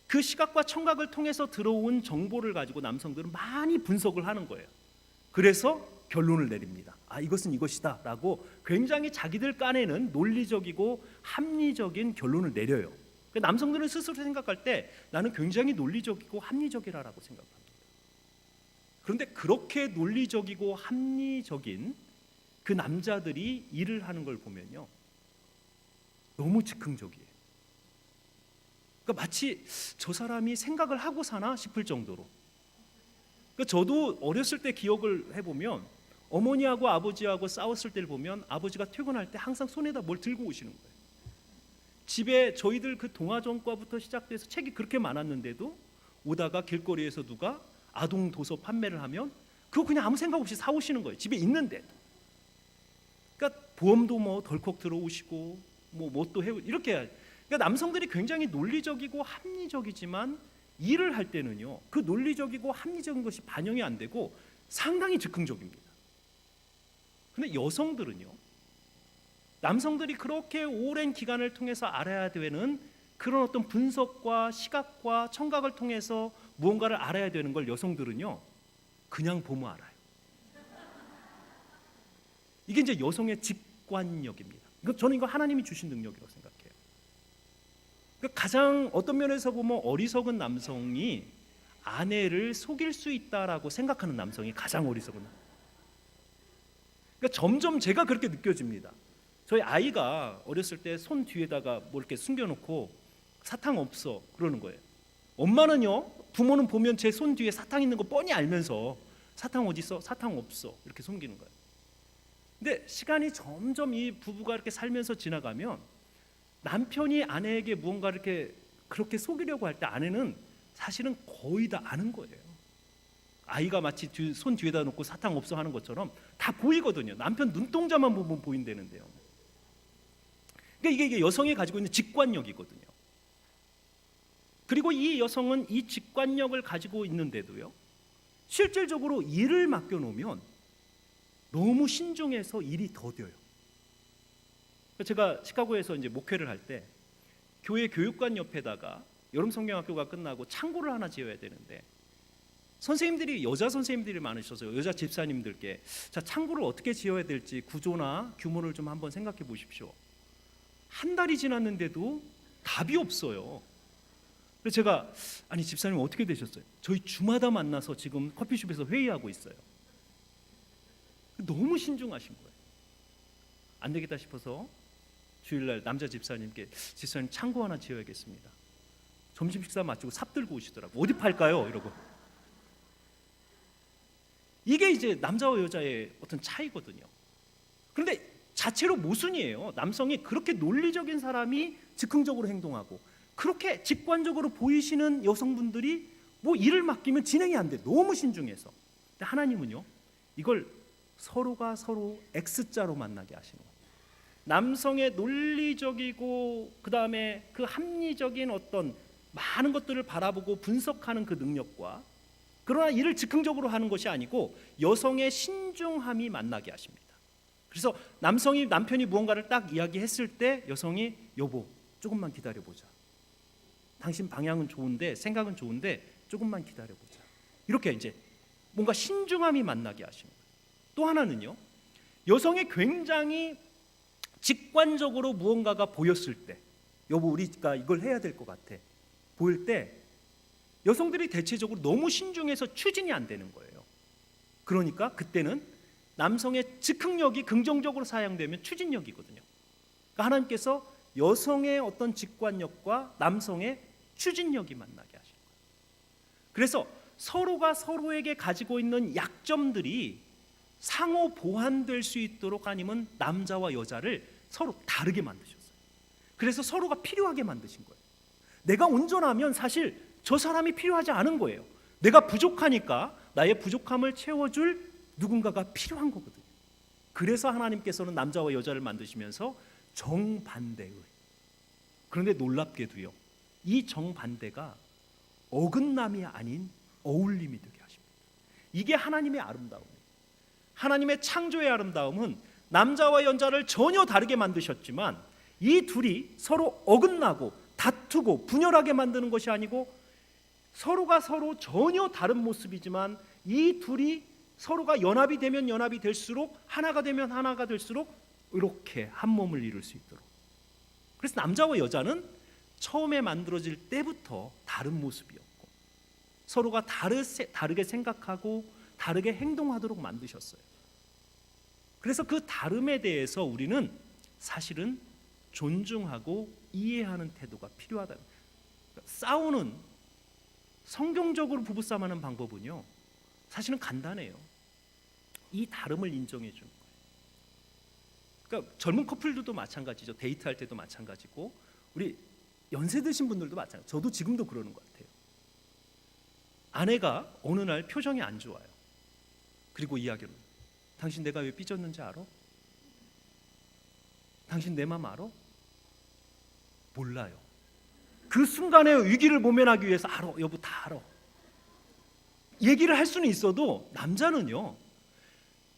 그 시각과 청각을 통해서 들어온 정보를 가지고 남성들은 많이 분석을 하는 거예요. 그래서 결론을 내립니다. 이것은 이것이다 라고 굉장히 자기들 깐에는 논리적이고 합리적인 결론을 내려요. 남성들은 스스로 생각할 때 나는 굉장히 논리적이고 합리적이라고 생각합니다. 그런데 그렇게 논리적이고 합리적인 그 남자들이 일을 하는 걸 보면요 너무 즉흥적이에요. 그러니까 마치 저 사람이 생각을 하고 사나 싶을 정도로. 그러니까 저도 어렸을 때 기억을 해보면 어머니하고 아버지하고 싸웠을 때를 보면 아버지가 퇴근할 때 항상 손에다 뭘 들고 오시는 거예요. 집에 저희들 그 동아전과부터 시작돼서 책이 그렇게 많았는데도 오다가 길거리에서 누가 아동 도서 판매를 하면 그거 그냥 아무 생각 없이 사오시는 거예요. 집에 있는데도. 그러니까 보험도 뭐 덜컥 들어오시고 뭐 또 해고 이렇게. 그러니까 남성들이 굉장히 논리적이고 합리적이지만 일을 할 때는요 그 논리적이고 합리적인 것이 반영이 안 되고 상당히 즉흥적입니다. 근데 여성들은요 남성들이 그렇게 오랜 기간을 통해서 알아야 되는 그런 어떤 분석과 시각과 청각을 통해서 무언가를 알아야 되는 걸 여성들은요 그냥 보면 알아요. 이게 이제 여성의 직관력입니다. 저는 이거 하나님이 주신 능력이라고 생각해요. 그러니까 가장 어떤 면에서 보면 어리석은 남성이 아내를 속일 수 있다라고 생각하는 남성이 가장 어리석은. 그러니까 점점 제가 그렇게 느껴집니다. 저희 아이가 어렸을 때 손 뒤에다가 뭐 이렇게 숨겨놓고 사탕 없어 그러는 거예요. 엄마는요 부모는 보면 제 손 뒤에 사탕 있는 거 뻔히 알면서 사탕 어디 있어? 사탕 없어 이렇게 숨기는 거예요. 근데 시간이 점점 이 부부가 이렇게 살면서 지나가면 남편이 아내에게 무언가 이렇게 그렇게 속이려고 할 때 아내는 사실은 거의 다 아는 거예요. 아이가 마치 손 뒤에다 놓고 사탕 없어 하는 것처럼 다 보이거든요. 남편 눈동자만 보면 보인다는데요. 그러니까 이게 여성이 가지고 있는 직관력이거든요. 그리고 이 여성은 이 직관력을 가지고 있는데도요, 실질적으로 일을 맡겨놓으면 너무 신중해서 일이 더뎌요. 제가 시카고에서 이제 목회를 할 때 교회 교육관 옆에다가 여름 성경학교가 끝나고 창고를 하나 지어야 되는데, 선생님들이 여자 선생님들이 많으셔서 여자 집사님들께 자, 창고를 어떻게 지어야 될지 구조나 규모를 좀 한번 생각해 보십시오. 한 달이 지났는데도 답이 없어요. 그래서 제가 아니 집사님 어떻게 되셨어요? 저희 주마다 만나서 지금 커피숍에서 회의하고 있어요. 너무 신중하신 거예요. 안 되겠다 싶어서 주일날 남자 집사님께 집사님 창고 하나 지어야겠습니다. 점심 식사 마치고 삽 들고 오시더라고요. 어디 팔까요? 이러고. 이게 이제 남자와 여자의 어떤 차이거든요. 그런데 자체로 모순이에요. 남성이 그렇게 논리적인 사람이 즉흥적으로 행동하고 그렇게 직관적으로 보이시는 여성분들이 뭐 일을 맡기면 진행이 안 돼. 너무 신중해서. 근데 하나님은요, 이걸 서로가 서로 X자로 만나게 하시는 거예요. 남성의 논리적이고 그 다음에 그 합리적인 어떤 많은 것들을 바라보고 분석하는 그 능력과, 그러나 이를 즉흥적으로 하는 것이 아니고 여성의 신중함이 만나게 하십니다. 그래서 남편이 무언가를 딱 이야기했을 때 여성이 여보 조금만 기다려보자. 당신 방향은 좋은데 생각은 좋은데 조금만 기다려보자. 이렇게 이제 뭔가 신중함이 만나게 하십니다. 또 하나는요, 여성이 굉장히 직관적으로 무언가가 보였을 때, 여보 우리가 이걸 해야 될 것 같아 보일 때 여성들이 대체적으로 너무 신중해서 추진이 안 되는 거예요. 그러니까 그때는 남성의 즉흥력이 긍정적으로 사용되면 추진력이거든요. 그러니까 하나님께서 여성의 어떤 직관력과 남성의 추진력이 만나게 하신 거예요. 그래서 서로가 서로에게 가지고 있는 약점들이 상호 보완될 수 있도록 하나님은 남자와 여자를 서로 다르게 만드셨어요. 그래서 서로가 필요하게 만드신 거예요. 내가 온전하면 사실 저 사람이 필요하지 않은 거예요. 내가 부족하니까 나의 부족함을 채워줄 누군가가 필요한 거거든요. 그래서 하나님께서는 남자와 여자를 만드시면서 정반대의, 그런데 놀랍게도요, 이 정반대가 어긋남이 아닌 어울림이 되게 하십니다. 이게 하나님의 아름다움이에요. 하나님의 창조의 아름다움은 남자와 여자를 전혀 다르게 만드셨지만 이 둘이 서로 어긋나고 다투고 분열하게 만드는 것이 아니고 서로가 서로 전혀 다른 모습이지만 이 둘이 서로가 연합이 되면 연합이 될수록, 하나가 되면 하나가 될수록 이렇게 한 몸을 이룰 수 있도록. 그래서 남자와 여자는 처음에 만들어질 때부터 다른 모습이었고 서로가 다르게 생각하고 다르게 행동하도록 만드셨어요. 그래서 그 다름에 대해서 우리는 사실은 존중하고 이해하는 태도가 필요하다. 싸우는, 성경적으로 부부싸움하는 방법은요, 사실은 간단해요. 이 다름을 인정해 주는 거예요. 그러니까 젊은 커플들도 마찬가지죠. 데이트할 때도 마찬가지고 우리 연세 드신 분들도 마찬가지. 저도 지금도 그러는 것 같아요. 아내가 어느 날 표정이 안 좋아요. 그리고 이야기를, 당신 내가 왜 삐졌는지 알아? 당신 내 맘 알아? 몰라요. 그 순간의 위기를 모면하기 위해서 알아, 여보 다 알아. 얘기를 할 수는 있어도 남자는요,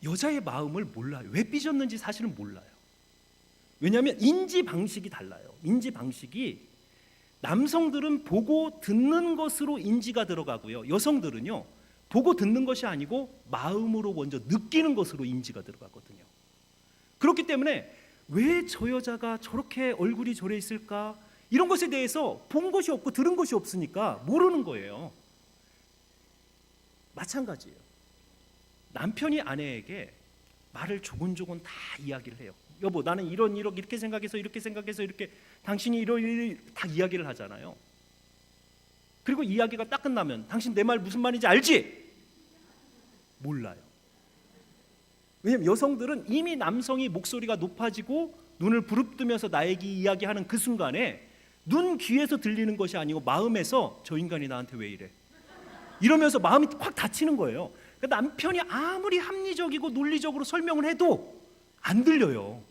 여자의 마음을 몰라요. 왜 삐졌는지 사실은 몰라요. 왜냐하면 인지 방식이 달라요. 인지 방식이, 남성들은 보고 듣는 것으로 인지가 들어가고요, 여성들은요 보고 듣는 것이 아니고 마음으로 먼저 느끼는 것으로 인지가 들어가거든요. 그렇기 때문에 왜 저 여자가 저렇게 얼굴이 저래 있을까, 이런 것에 대해서 본 것이 없고 들은 것이 없으니까 모르는 거예요. 마찬가지예요. 남편이 아내에게 말을 조곤조곤 다 이야기를 해요. 여보 나는 이렇게 생각해서 이렇게 당신이 이런 다 이야기를 하잖아요. 그리고 이야기가 딱 끝나면 당신 내 말 무슨 말인지 알지? 몰라요. 왜냐하면 여성들은 이미 남성이 목소리가 높아지고 눈을 부릅뜨면서 나에게 이야기하는 그 순간에 눈 귀에서 들리는 것이 아니고 마음에서 저 인간이 나한테 왜 이래 이러면서 마음이 확 다치는 거예요. 그러니까 남편이 아무리 합리적이고 논리적으로 설명을 해도 안 들려요.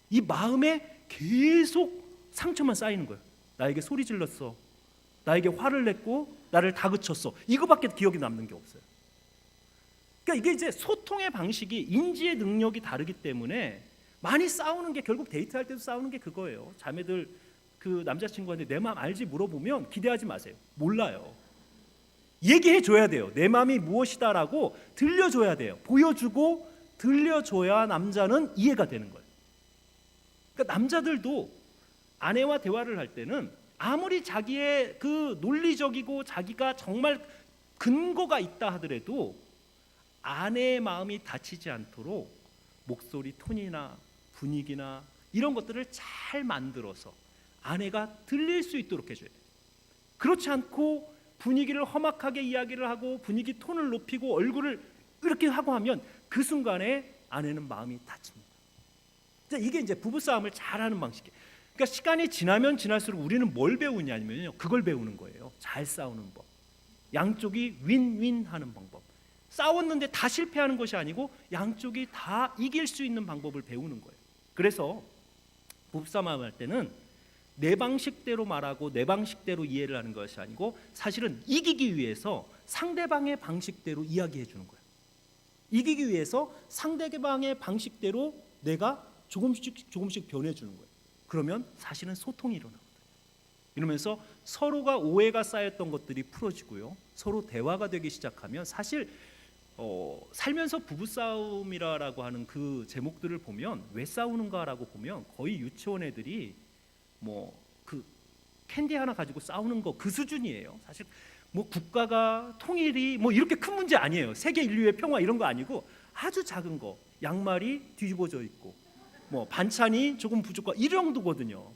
이 마음에 계속 상처만 쌓이는 거예요. 나에게 소리 질렀어, 나에게 화를 냈고 나를 다그쳤어, 이거밖에 기억이 남는 게 없어요. 그러니까 이게 이제 소통의 방식이, 인지의 능력이 다르기 때문에 많이 싸우는 게, 결국 데이트할 때도 싸우는 게 그거예요. 자매들 그 남자친구한테 내 마음 알지 물어보면 기대하지 마세요. 몰라요. 얘기해 줘야 돼요. 내 마음이 무엇이다라고 들려줘야 돼요. 보여주고 들려줘야 남자는 이해가 되는 거예요. 그러니까 남자들도 아내와 대화를 할 때는 아무리 자기의 그 논리적이고 자기가 정말 근거가 있다 하더라도 아내의 마음이 다치지 않도록 목소리 톤이나 분위기나 이런 것들을 잘 만들어서 아내가 들릴 수 있도록 해줘야 돼요. 그렇지 않고 분위기를 험악하게 이야기를 하고 분위기 톤을 높이고 얼굴을 이렇게 하고 하면 그 순간에 아내는 마음이 다칩니다. 이게 이제 부부싸움을 잘하는 방식이에요. 그러니까 시간이 지나면 지날수록 우리는 뭘 배우냐면요, 그걸 배우는 거예요. 잘 싸우는 법, 양쪽이 윈윈하는 방법. 싸웠는데 다 실패하는 것이 아니고 양쪽이 다 이길 수 있는 방법을 배우는 거예요. 그래서 부부싸움 할 때는 내 방식대로 말하고 내 방식대로 이해를 하는 것이 아니고 사실은 이기기 위해서 상대방의 방식대로 이야기해 주는 거예요. 이기기 위해서 상대방의 방식대로 내가 조금씩 변해주는 거예요. 그러면 사실은 소통이 일어나거든요. 이러면서 서로가 오해가 쌓였던 것들이 풀어지고요, 서로 대화가 되기 시작하면 사실 살면서 부부싸움이라고 하는 그 제목들을 보면 왜 싸우는가라고 보면 거의 유치원 애들이 뭐 그 캔디 하나 가지고 싸우는 거 그 수준이에요. 사실 뭐 국가가 통일이 뭐 이렇게 큰 문제 아니에요. 세계 인류의 평화 이런 거 아니고 아주 작은 거, 양말이 뒤집어져 있고 뭐 반찬이 조금 부족하고 이 정도거든요.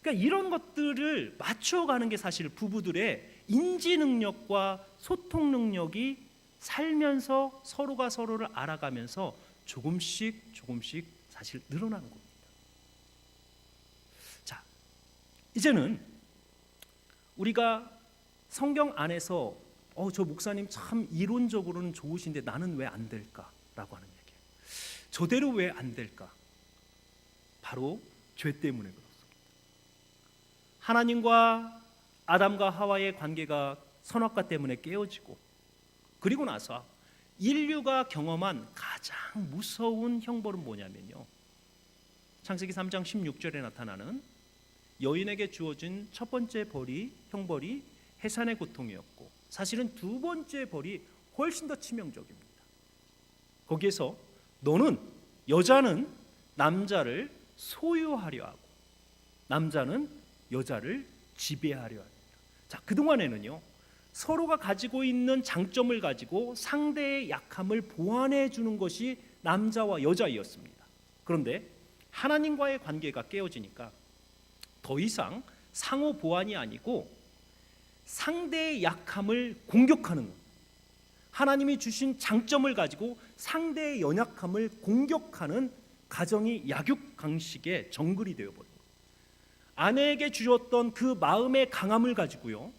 그러니까 이런 것들을 맞춰가는 게 사실 부부들의 인지 능력과 소통 능력이 살면서 서로가 서로를 알아가면서 조금씩 사실 늘어나는 겁니다. 자, 이제는 우리가 성경 안에서 저 목사님 참 이론적으로는 좋으신데 나는 왜 안 될까라고 하는 얘기예요. 저대로 왜 안 될까? 바로 죄 때문에 그렇습니다. 하나님과 아담과 하와의 관계가 선악과 때문에 깨어지고, 그리고 나서 인류가 경험한 가장 무서운 형벌은 뭐냐면요, 창세기 3장 16절에 나타나는 여인에게 주어진 첫 번째 형벌이 해산의 고통이었고, 사실은 두 번째 벌이 훨씬 더 치명적입니다. 거기에서 여자는 남자를 소유하려 하고 남자는 여자를 지배하려 합니다. 자, 그동안에는요, 서로가 가지고 있는 장점을 가지고 상대의 약함을 보완해 주는 것이 남자와 여자이었습니다. 그런데 하나님과의 관계가 깨어지니까 더 이상 상호 보완이 아니고 상대의 약함을 공격하는, 하나님이 주신 장점을 가지고 상대의 연약함을 공격하는 가정이 약육강식의 정글이 되어버린 거예요. 아내에게 주었던 그 마음의 강함을 가지고요,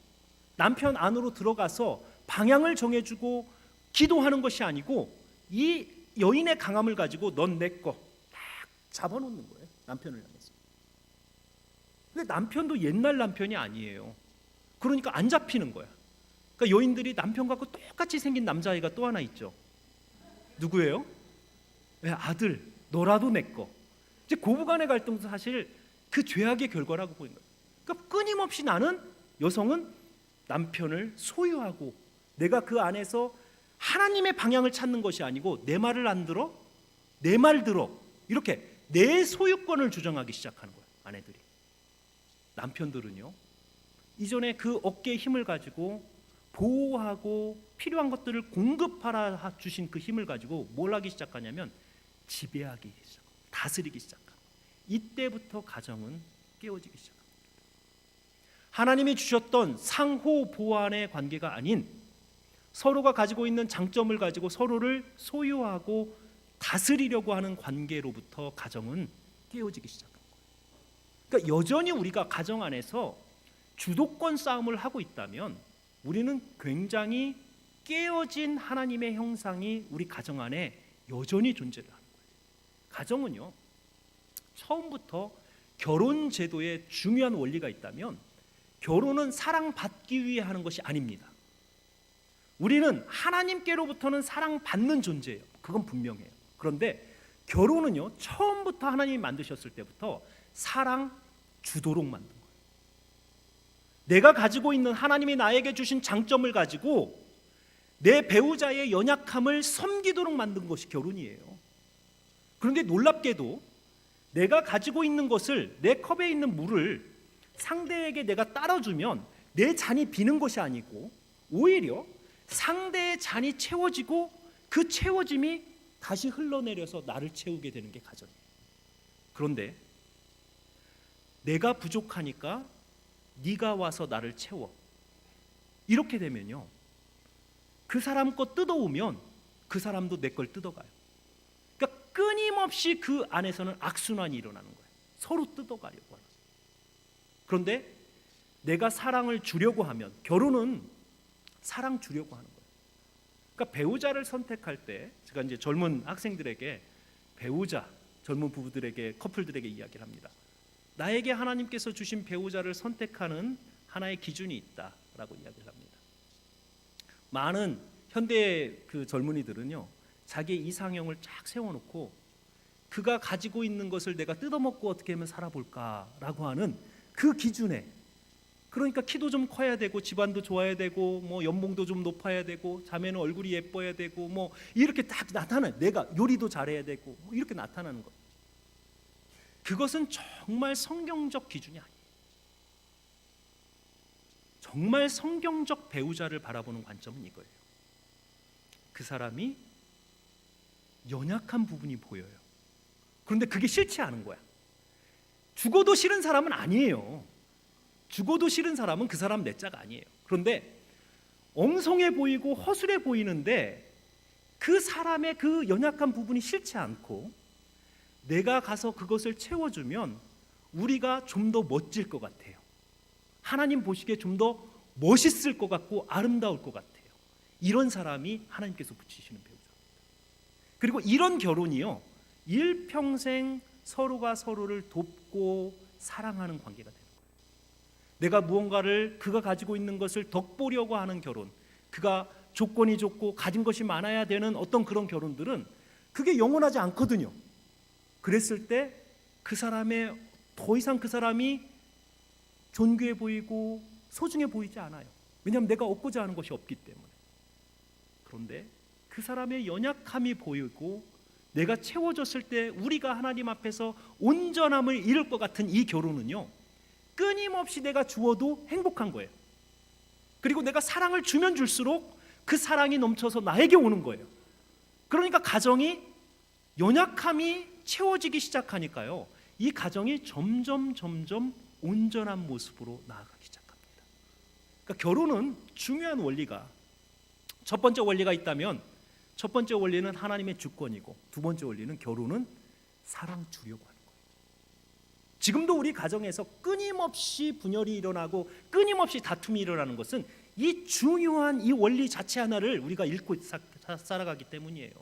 남편 안으로 들어가서 방향을 정해주고 기도하는 것이 아니고 이 여인의 강함을 가지고 넌 내 거 딱 잡아놓는 거예요, 남편을 향해서. 근데 남편도 옛날 남편이 아니에요. 그러니까 안 잡히는 거야. 그러니까 여인들이 남편 갖고 똑같이 생긴 남자아이가 또 하나 있죠. 누구예요? 아들, 너라도 내 거. 이제 고부간의 갈등도 사실 그 죄악의 결과라고 보이는 거예요. 그러니까 끊임없이 여성은 남편을 소유하고 내가 그 안에서 하나님의 방향을 찾는 것이 아니고 내 말을 안 들어? 내 말 들어. 이렇게 내 소유권을 주장하기 시작하는 거예요, 아내들이. 남편들은요, 이전에 그 어깨에 힘을 가지고 보호하고 필요한 것들을 공급하라 주신 그 힘을 가지고 뭘 하기 시작하냐면 지배하기 시작, 다스리기 시작합니다. 이때부터 가정은 깨어지기 시작합니다. 하나님이 주셨던 상호 보완의 관계가 아닌 서로가 가지고 있는 장점을 가지고 서로를 소유하고 다스리려고 하는 관계로부터 가정은 깨어지기 시작합니다. 그러니까 여전히 우리가 가정 안에서 주도권 싸움을 하고 있다면 우리는 굉장히 깨어진 하나님의 형상이 우리 가정 안에 여전히 존재를 하는 거예요. 가정은요, 처음부터 결혼 제도에 중요한 원리가 있다면 결혼은 사랑받기 위해 하는 것이 아닙니다. 우리는 하나님께로부터는 사랑받는 존재예요. 그건 분명해요. 그런데 결혼은요, 처음부터 하나님이 만드셨을 때부터 사랑 주도록 만든 거예요. 내가 가지고 있는, 하나님이 나에게 주신 장점을 가지고 내 배우자의 연약함을 섬기도록 만든 것이 결혼이에요. 그런데 놀랍게도 내가 가지고 있는 것을, 내 컵에 있는 물을 상대에게 내가 따라주면 내 잔이 비는 것이 아니고 오히려 상대의 잔이 채워지고 그 채워짐이 다시 흘러내려서 나를 채우게 되는 게 가정이에요. 그런데 내가 부족하니까 네가 와서 나를 채워, 이렇게 되면요, 그 사람 거 뜯어오면 그 사람도 내 걸 뜯어가요. 그러니까 끊임없이 그 안에서는 악순환이 일어나는 거예요. 서로 뜯어가려고 하는. 그런데 내가 사랑을 주려고 하면, 결혼은 사랑 주려고 하는 거예요. 그러니까 배우자를 선택할 때, 제가 이제 젊은 학생들에게, 배우자, 젊은 부부들에게, 커플들에게 이야기를 합니다. 나에게 하나님께서 주신 배우자를 선택하는 하나의 기준이 있다라고 이야기를 합니다. 많은 현대 그 젊은이들은요, 자기의 이상형을 쫙 세워놓고 그가 가지고 있는 것을 내가 뜯어먹고 어떻게 하면 살아볼까라고 하는 그 기준에, 그러니까 키도 좀 커야 되고 집안도 좋아야 되고 뭐 연봉도 좀 높아야 되고 자매는 얼굴이 예뻐야 되고 뭐 이렇게 딱 나타나요. 내가 요리도 잘해야 되고 뭐 이렇게 나타나는 것. 그것은 정말 성경적 기준이 아니에요. 정말 성경적 배우자를 바라보는 관점은 이거예요. 그 사람이 연약한 부분이 보여요. 그런데 그게 싫지 않은 거야. 죽어도 싫은 사람은 아니에요. 죽어도 싫은 사람은 그 사람 내 짝 아니에요. 그런데 엉성해 보이고 허술해 보이는데 그 사람의 그 연약한 부분이 싫지 않고 내가 가서 그것을 채워주면 우리가 좀 더 멋질 것 같아요. 하나님 보시기에 좀 더 멋있을 것 같고 아름다울 것 같아요. 이런 사람이 하나님께서 붙이시는 배우자입니다. 그리고 이런 결혼이요, 일평생 서로가 서로를 돕고 사랑하는 관계가 되는 거예요. 내가 무언가를, 그가 가지고 있는 것을 덕보려고 하는 결혼, 그가 조건이 좋고 가진 것이 많아야 되는 어떤 그런 결혼들은 그게 영원하지 않거든요. 그랬을 때 그 사람의, 더 이상 그 사람이 존귀해 보이고 소중해 보이지 않아요. 왜냐하면 내가 얻고자 하는 것이 없기 때문에. 그런데 그 사람의 연약함이 보이고 내가 채워줬을 때 우리가 하나님 앞에서 온전함을 이룰 것 같은 이 결혼은요, 끊임없이 내가 주어도 행복한 거예요. 그리고 내가 사랑을 주면 줄수록 그 사랑이 넘쳐서 나에게 오는 거예요. 그러니까 가정이, 연약함이 채워지기 시작하니까요, 이 가정이 점점 온전한 모습으로 나아가기 시작합니다. 그러니까 결혼은 중요한 원리가, 첫 번째 원리가 있다면 첫 번째 원리는 하나님의 주권이고, 두 번째 원리는 결혼은 사랑 주려고 하는 거예요. 지금도 우리 가정에서 끊임없이 분열이 일어나고 끊임없이 다툼이 일어나는 것은 이 중요한 이 원리 자체 하나를 우리가 잃고 살아가기 때문이에요.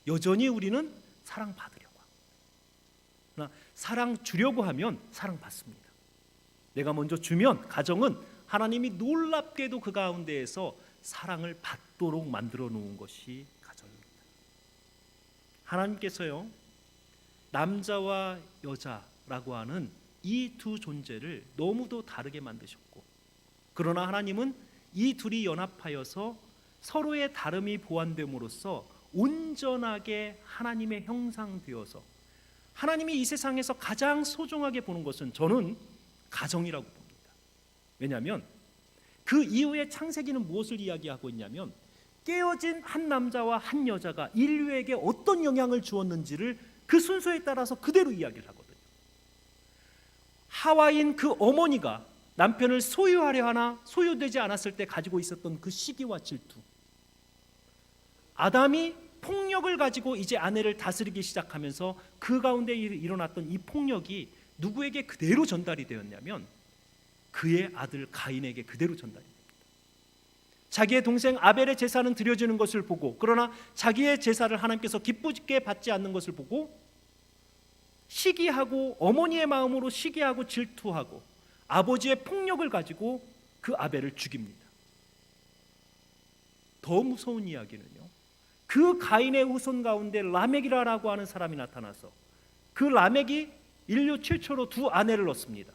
여전히 우리는 사랑받으려고 합니다. 그러나 사랑 주려고 하면 사랑받습니다. 내가 먼저 주면 가정은 하나님이 놀랍게도 그 가운데에서 사랑을 받도록 만들어 놓은 것이 가정입니다. 하나님께서요, 남자와 여자라고 하는 이 두 존재를 너무도 다르게 만드셨고, 그러나 하나님은 이 둘이 연합하여서 서로의 다름이 보완됨으로써 온전하게 하나님의 형상되어서, 하나님이 이 세상에서 가장 소중하게 보는 것은 저는 가정이라고 봅니다. 왜냐하면 그 이후에 창세기는 무엇을 이야기하고 있냐면, 깨어진 한 남자와 한 여자가 인류에게 어떤 영향을 주었는지를 그 순서에 따라서 그대로 이야기를 하거든요. 하와인 그 어머니가 남편을 소유하려 하나 소유되지 않았을 때 가지고 있었던 그 시기와 질투, 아담이 폭력을 가지고 이제 아내를 다스리기 시작하면서 그 가운데 일어났던 이 폭력이 누구에게 그대로 전달이 되었냐면 그의 아들 가인에게 그대로 전달이 됩니다. 자기의 동생 아벨의 제사는 드려지는 것을 보고, 그러나 자기의 제사를 하나님께서 기쁘게 받지 않는 것을 보고 시기하고 어머니의 마음으로 시기하고 질투하고 아버지의 폭력을 가지고 그 아벨을 죽입니다. 더 무서운 이야기는요, 그 가인의 후손 가운데 라멕이라고 하는 사람이 나타나서 그 라멕이 인류 최초로 두 아내를 얻습니다.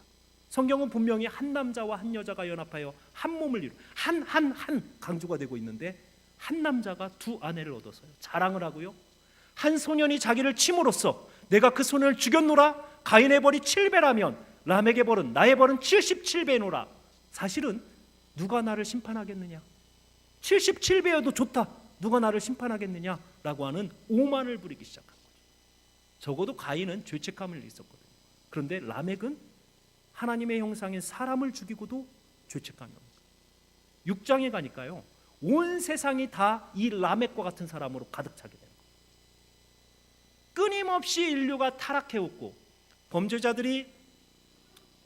성경은 분명히 한 남자와 한 여자가 연합하여 한 몸을 이루 한 강조가 되고 있는데, 한 남자가 두 아내를 얻어서요 자랑을 하고요, 한 소년이 자기를 침으로써 내가 그 소년을 죽였노라, 가인의 벌이 7배라면 라멕의 벌은 나의 벌은 77배노라. 사실은 누가 나를 심판하겠느냐, 77배여도 좋다, 누가 나를 심판하겠느냐라고 하는 오만을 부리기 시작한 거죠. 적어도 가인은 죄책감을 있었거든요. 그런데 라멕은 하나님의 형상인 사람을 죽이고도 죄책감이 없는 거예요. 6장에 가니까요, 온 세상이 다 이 라멕과 같은 사람으로 가득 차게 되는 거예요. 끊임없이 인류가 타락해왔고, 범죄자들이,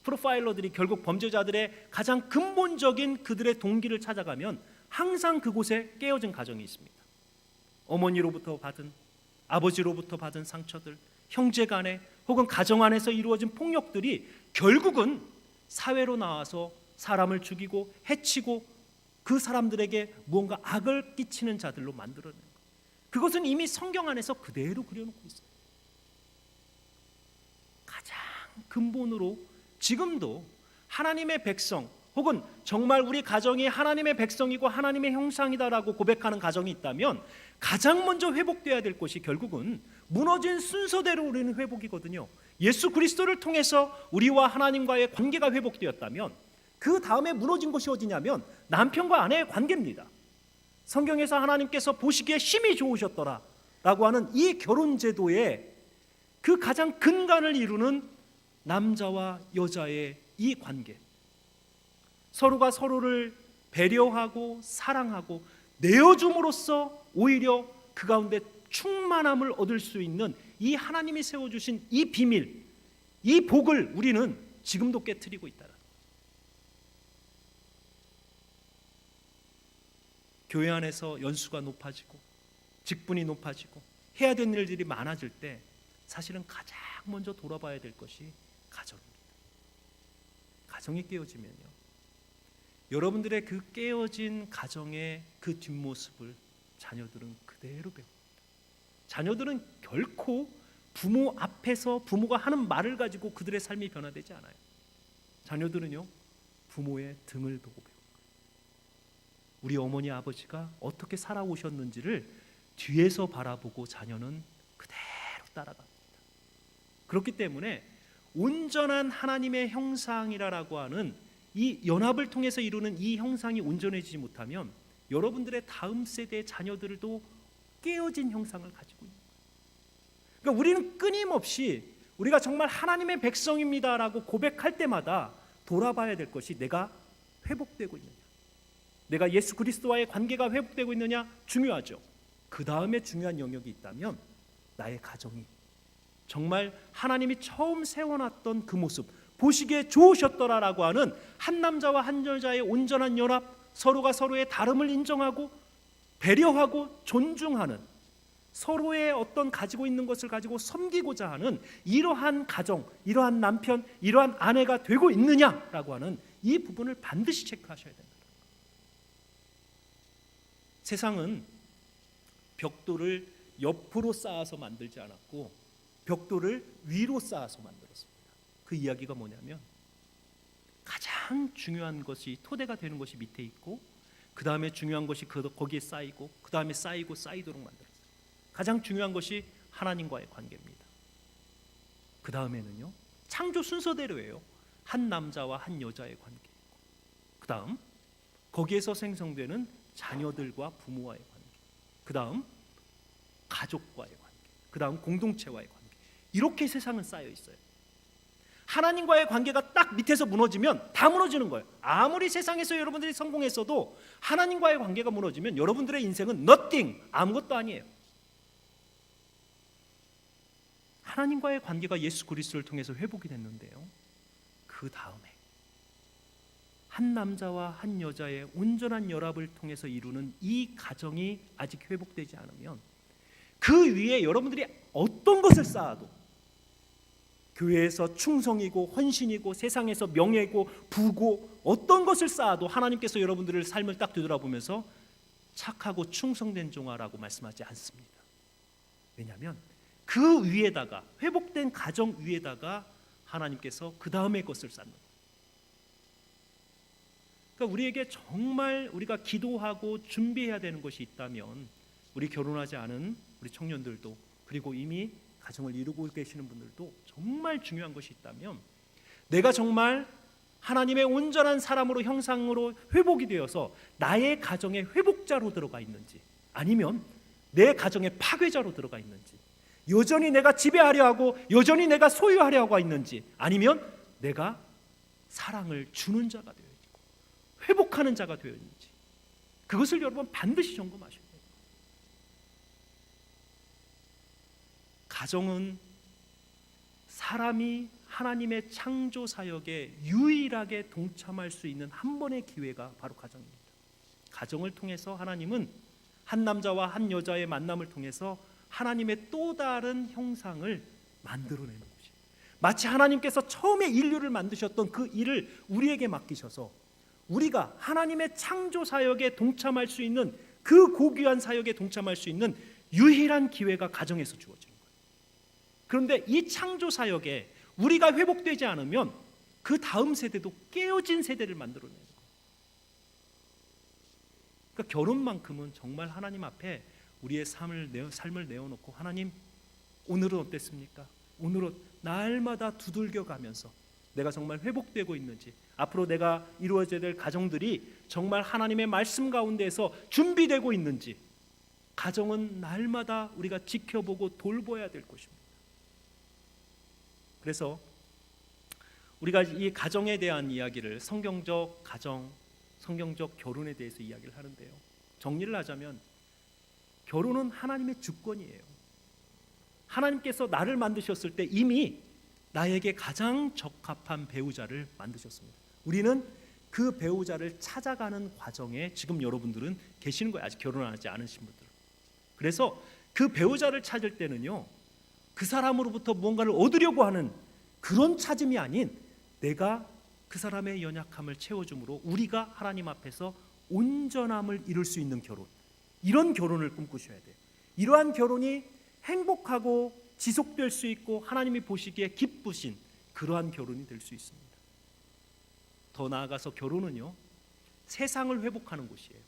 프로파일러들이 결국 범죄자들의 가장 근본적인 그들의 동기를 찾아가면 항상 그곳에 깨어진 가정이 있습니다. 어머니로부터 받은, 아버지로부터 받은 상처들, 형제간에 혹은 가정 안에서 이루어진 폭력들이 결국은 사회로 나와서 사람을 죽이고 해치고 그 사람들에게 무언가 악을 끼치는 자들로 만들어내는 거예요. 그것은 이미 성경 안에서 그대로 그려놓고 있어요. 가장 근본으로 지금도 하나님의 백성, 혹은 정말 우리 가정이 하나님의 백성이고 하나님의 형상이다라고 고백하는 가정이 있다면 가장 먼저 회복돼야 될 것이 결국은 무너진 순서대로 우리는 회복이거든요. 예수 그리스도를 통해서 우리와 하나님과의 관계가 회복되었다면 그 다음에 무너진 것이 어디냐면 남편과 아내의 관계입니다. 성경에서 하나님께서 보시기에 심히 좋으셨더라 라고 하는 이 결혼제도의 그 가장 근간을 이루는 남자와 여자의 이 관계, 서로가 서로를 배려하고 사랑하고 내어줌으로써 오히려 그 가운데 충만함을 얻을 수 있는 이 하나님이 세워주신 이 비밀, 이 복을 우리는 지금도 깨트리고 있다. 교회 안에서 연수가 높아지고 직분이 높아지고 해야 되는 일들이 많아질 때 사실은 가장 먼저 돌아봐야 될 것이 가정입니다. 가정이 깨어지면요, 여러분들의 그 깨어진 가정의 그 뒷모습을 자녀들은 그대로 배웁니다. 자녀들은 결코 부모 앞에서 부모가 하는 말을 가지고 그들의 삶이 변화되지 않아요. 자녀들은요, 부모의 등을 보고 배웁니다. 우리 어머니 아버지가 어떻게 살아오셨는지를 뒤에서 바라보고 자녀는 그대로 따라갑니다. 그렇기 때문에 온전한 하나님의 형상이라고 하는 이 연합을 통해서 이루는 이 형상이 온전해지지 못하면 여러분들의 다음 세대의 자녀들도 깨어진 형상을 가지고 있는 거예요. 그러니까 우리는 끊임없이 우리가 정말 하나님의 백성입니다라고 고백할 때마다 돌아봐야 될 것이 내가 회복되고 있느냐, 내가 예수 그리스도와의 관계가 회복되고 있느냐 중요하죠. 그 다음에 중요한 영역이 있다면 나의 가정이 정말 하나님이 처음 세워놨던 그 모습, 보시기에 좋으셨더라라고 하는 한 남자와 한 여자의 온전한 연합, 서로가 서로의 다름을 인정하고 배려하고 존중하는, 서로의 어떤 가지고 있는 것을 가지고 섬기고자 하는 이러한 가정, 이러한 남편, 이러한 아내가 되고 있느냐라고 하는 이 부분을 반드시 체크하셔야 된다. 세상은 벽돌을 옆으로 쌓아서 만들지 않았고 벽돌을 위로 쌓아서 만들었습니다. 그 이야기가 뭐냐면 가장 중요한 것이 토대가 되는 것이 밑에 있고 그 다음에 중요한 것이 거기에 쌓이고 그 다음에 쌓이고 쌓이도록 만들었어요. 가장 중요한 것이 하나님과의 관계입니다. 그 다음에는요, 창조 순서대로예요. 한 남자와 한 여자의 관계, 그 다음 거기에서 생성되는 자녀들과 부모와의 관계, 그 다음 가족과의 관계, 그 다음 공동체와의 관계, 이렇게 세상은 쌓여 있어요. 하나님과의 관계가 딱 밑에서 무너지면 다 무너지는 거예요. 아무리 세상에서 여러분들이 성공했어도 하나님과의 관계가 무너지면 여러분들의 인생은 nothing, 아무것도 아니에요. 하나님과의 관계가 예수 그리스도를 통해서 회복이 됐는데요, 그 다음에 한 남자와 한 여자의 온전한 연합을 통해서 이루는 이 가정이 아직 회복되지 않으면 그 위에 여러분들이 어떤 것을 쌓아도 교회에서 충성이고 헌신이고 세상에서 명예고 부고 어떤 것을 쌓아도 하나님께서 여러분들의 삶을 딱 되돌아보면서 착하고 충성된 종아라고 말씀하지 않습니다. 왜냐하면 그 위에다가 회복된 가정 위에다가 하나님께서 그 다음의 것을 쌓는 거예요. 그러니까 우리에게 정말 우리가 기도하고 준비해야 되는 것이 있다면 우리 결혼하지 않은 우리 청년들도 그리고 이미 가정을 이루고 계시는 분들도 정말 중요한 것이 있다면 내가 정말 하나님의 온전한 사람으로 형상으로 회복이 되어서 나의 가정의 회복자로 들어가 있는지 아니면 내 가정의 파괴자로 들어가 있는지 여전히 내가 지배하려 하고 여전히 내가 소유하려 하고 있는지 아니면 내가 사랑을 주는 자가 되어 있고 회복하는 자가 되어 있는지 그것을 여러분 반드시 점검하셔야 돼요. 가정은 사람이 하나님의 창조 사역에 유일하게 동참할 수 있는 한 번의 기회가 바로 가정입니다. 가정을 통해서 하나님은 한 남자와 한 여자의 만남을 통해서 하나님의 또 다른 형상을 만들어내는 것이에요. 마치 하나님께서 처음에 인류를 만드셨던 그 일을 우리에게 맡기셔서 우리가 하나님의 창조 사역에 동참할 수 있는 그 고귀한 사역에 동참할 수 있는 유일한 기회가 가정에서 주어지는 거예요. 그런데 이 창조 사역에 우리가 회복되지 않으면 그 다음 세대도 깨어진 세대를 만들어내는 거예요. 그러니까 결혼만큼은 정말 하나님 앞에 우리의 삶을 내어놓고 하나님 오늘은 어땠습니까? 오늘은 날마다 두들겨 가면서 내가 정말 회복되고 있는지 앞으로 내가 이루어져야 될 가정들이 정말 하나님의 말씀 가운데에서 준비되고 있는지 가정은 날마다 우리가 지켜보고 돌봐야 될 것입니다. 그래서 우리가 이 가정에 대한 이야기를 성경적 가정, 성경적 결혼에 대해서 이야기를 하는데요. 정리를 하자면 결혼은 하나님의 주권이에요. 하나님께서 나를 만드셨을 때 이미 나에게 가장 적합한 배우자를 만드셨습니다. 우리는 그 배우자를 찾아가는 과정에 지금 여러분들은 계시는 거예요. 아직 결혼하지 않으신 분들. 그래서 그 배우자를 찾을 때는요, 그 사람으로부터 무언가를 얻으려고 하는 그런 찾음이 아닌 내가 그 사람의 연약함을 채워줌으로 우리가 하나님 앞에서 온전함을 이룰 수 있는 결혼, 이런 결혼을 꿈꾸셔야 돼요. 이러한 결혼이 행복하고 지속될 수 있고 하나님이 보시기에 기쁘신 그러한 결혼이 될 수 있습니다. 더 나아가서 결혼은요, 세상을 회복하는 곳이에요.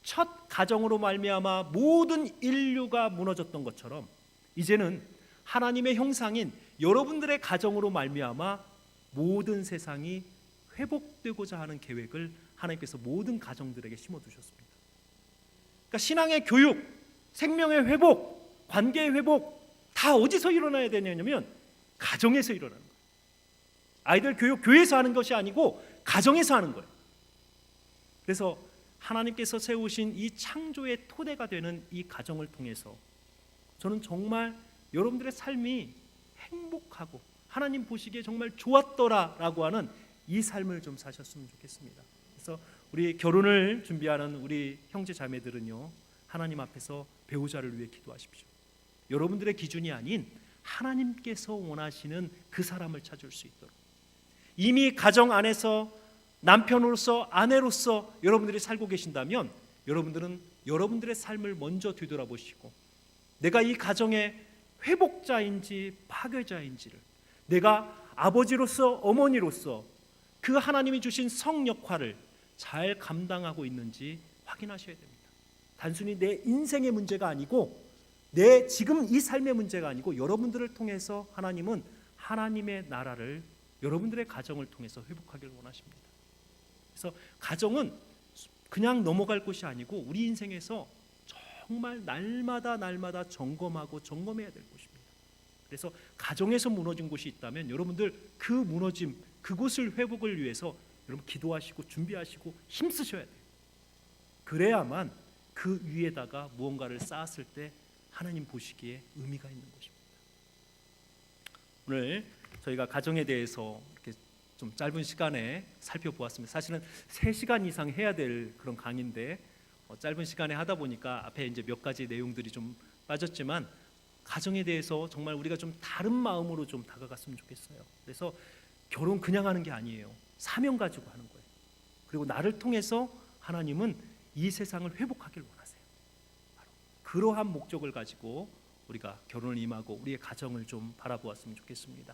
첫 가정으로 말미암아 모든 인류가 무너졌던 것처럼 이제는 하나님의 형상인 여러분들의 가정으로 말미암아 모든 세상이 회복되고자 하는 계획을 하나님께서 모든 가정들에게 심어두셨습니다. 그러니까 신앙의 교육, 생명의 회복, 관계의 회복 다 어디서 일어나야 되냐면 가정에서 일어나는 거예요. 아이들 교육 교회에서 하는 것이 아니고 가정에서 하는 거예요. 그래서 하나님께서 세우신 이 창조의 토대가 되는 이 가정을 통해서 저는 정말 여러분들의 삶이 행복하고 하나님 보시기에 정말 좋았더라라고 하는 이 삶을 좀 사셨으면 좋겠습니다. 그래서 우리 결혼을 준비하는 우리 형제 자매들은요, 하나님 앞에서 배우자를 위해 기도하십시오. 여러분들의 기준이 아닌 하나님께서 원하시는 그 사람을 찾을 수 있도록 이미 가정 안에서 남편으로서 아내로서 여러분들이 살고 계신다면 여러분들은 여러분들의 삶을 먼저 뒤돌아보시고 내가 이 가정의 회복자인지 파괴자인지를 내가 아버지로서 어머니로서 그 하나님이 주신 성 역할을 잘 감당하고 있는지 확인하셔야 됩니다. 단순히 내 인생의 문제가 아니고 내 지금 이 삶의 문제가 아니고 여러분들을 통해서 하나님은 하나님의 나라를 여러분들의 가정을 통해서 회복하기를 원하십니다. 그래서 가정은 그냥 넘어갈 곳이 아니고 우리 인생에서 정말 날마다 점검하고 점검해야 될 곳입니다. 그래서 가정에서 무너진 곳이 있다면 여러분들 그 무너짐, 그곳을 회복을 위해서 여러분 기도하시고 준비하시고 힘쓰셔야 돼요. 그래야만 그 위에다가 무언가를 쌓았을 때 하나님 보시기에 의미가 있는 것입니다. 오늘 저희가 가정에 대해서 이렇게 좀 짧은 시간에 살펴보았습니다. 사실은 3시간 이상 해야 될 그런 강의인데 짧은 시간에 하다 보니까 앞에 이제 몇 가지 내용들이 좀 빠졌지만 가정에 대해서 정말 우리가 좀 다른 마음으로 좀 다가갔으면 좋겠어요. 그래서 결혼 그냥 하는 게 아니에요. 사명 가지고 하는 거예요. 그리고 나를 통해서 하나님은 이 세상을 회복하길 원하세요. 바로 그러한 목적을 가지고 우리가 결혼을 임하고 우리의 가정을 좀 바라보았으면 좋겠습니다.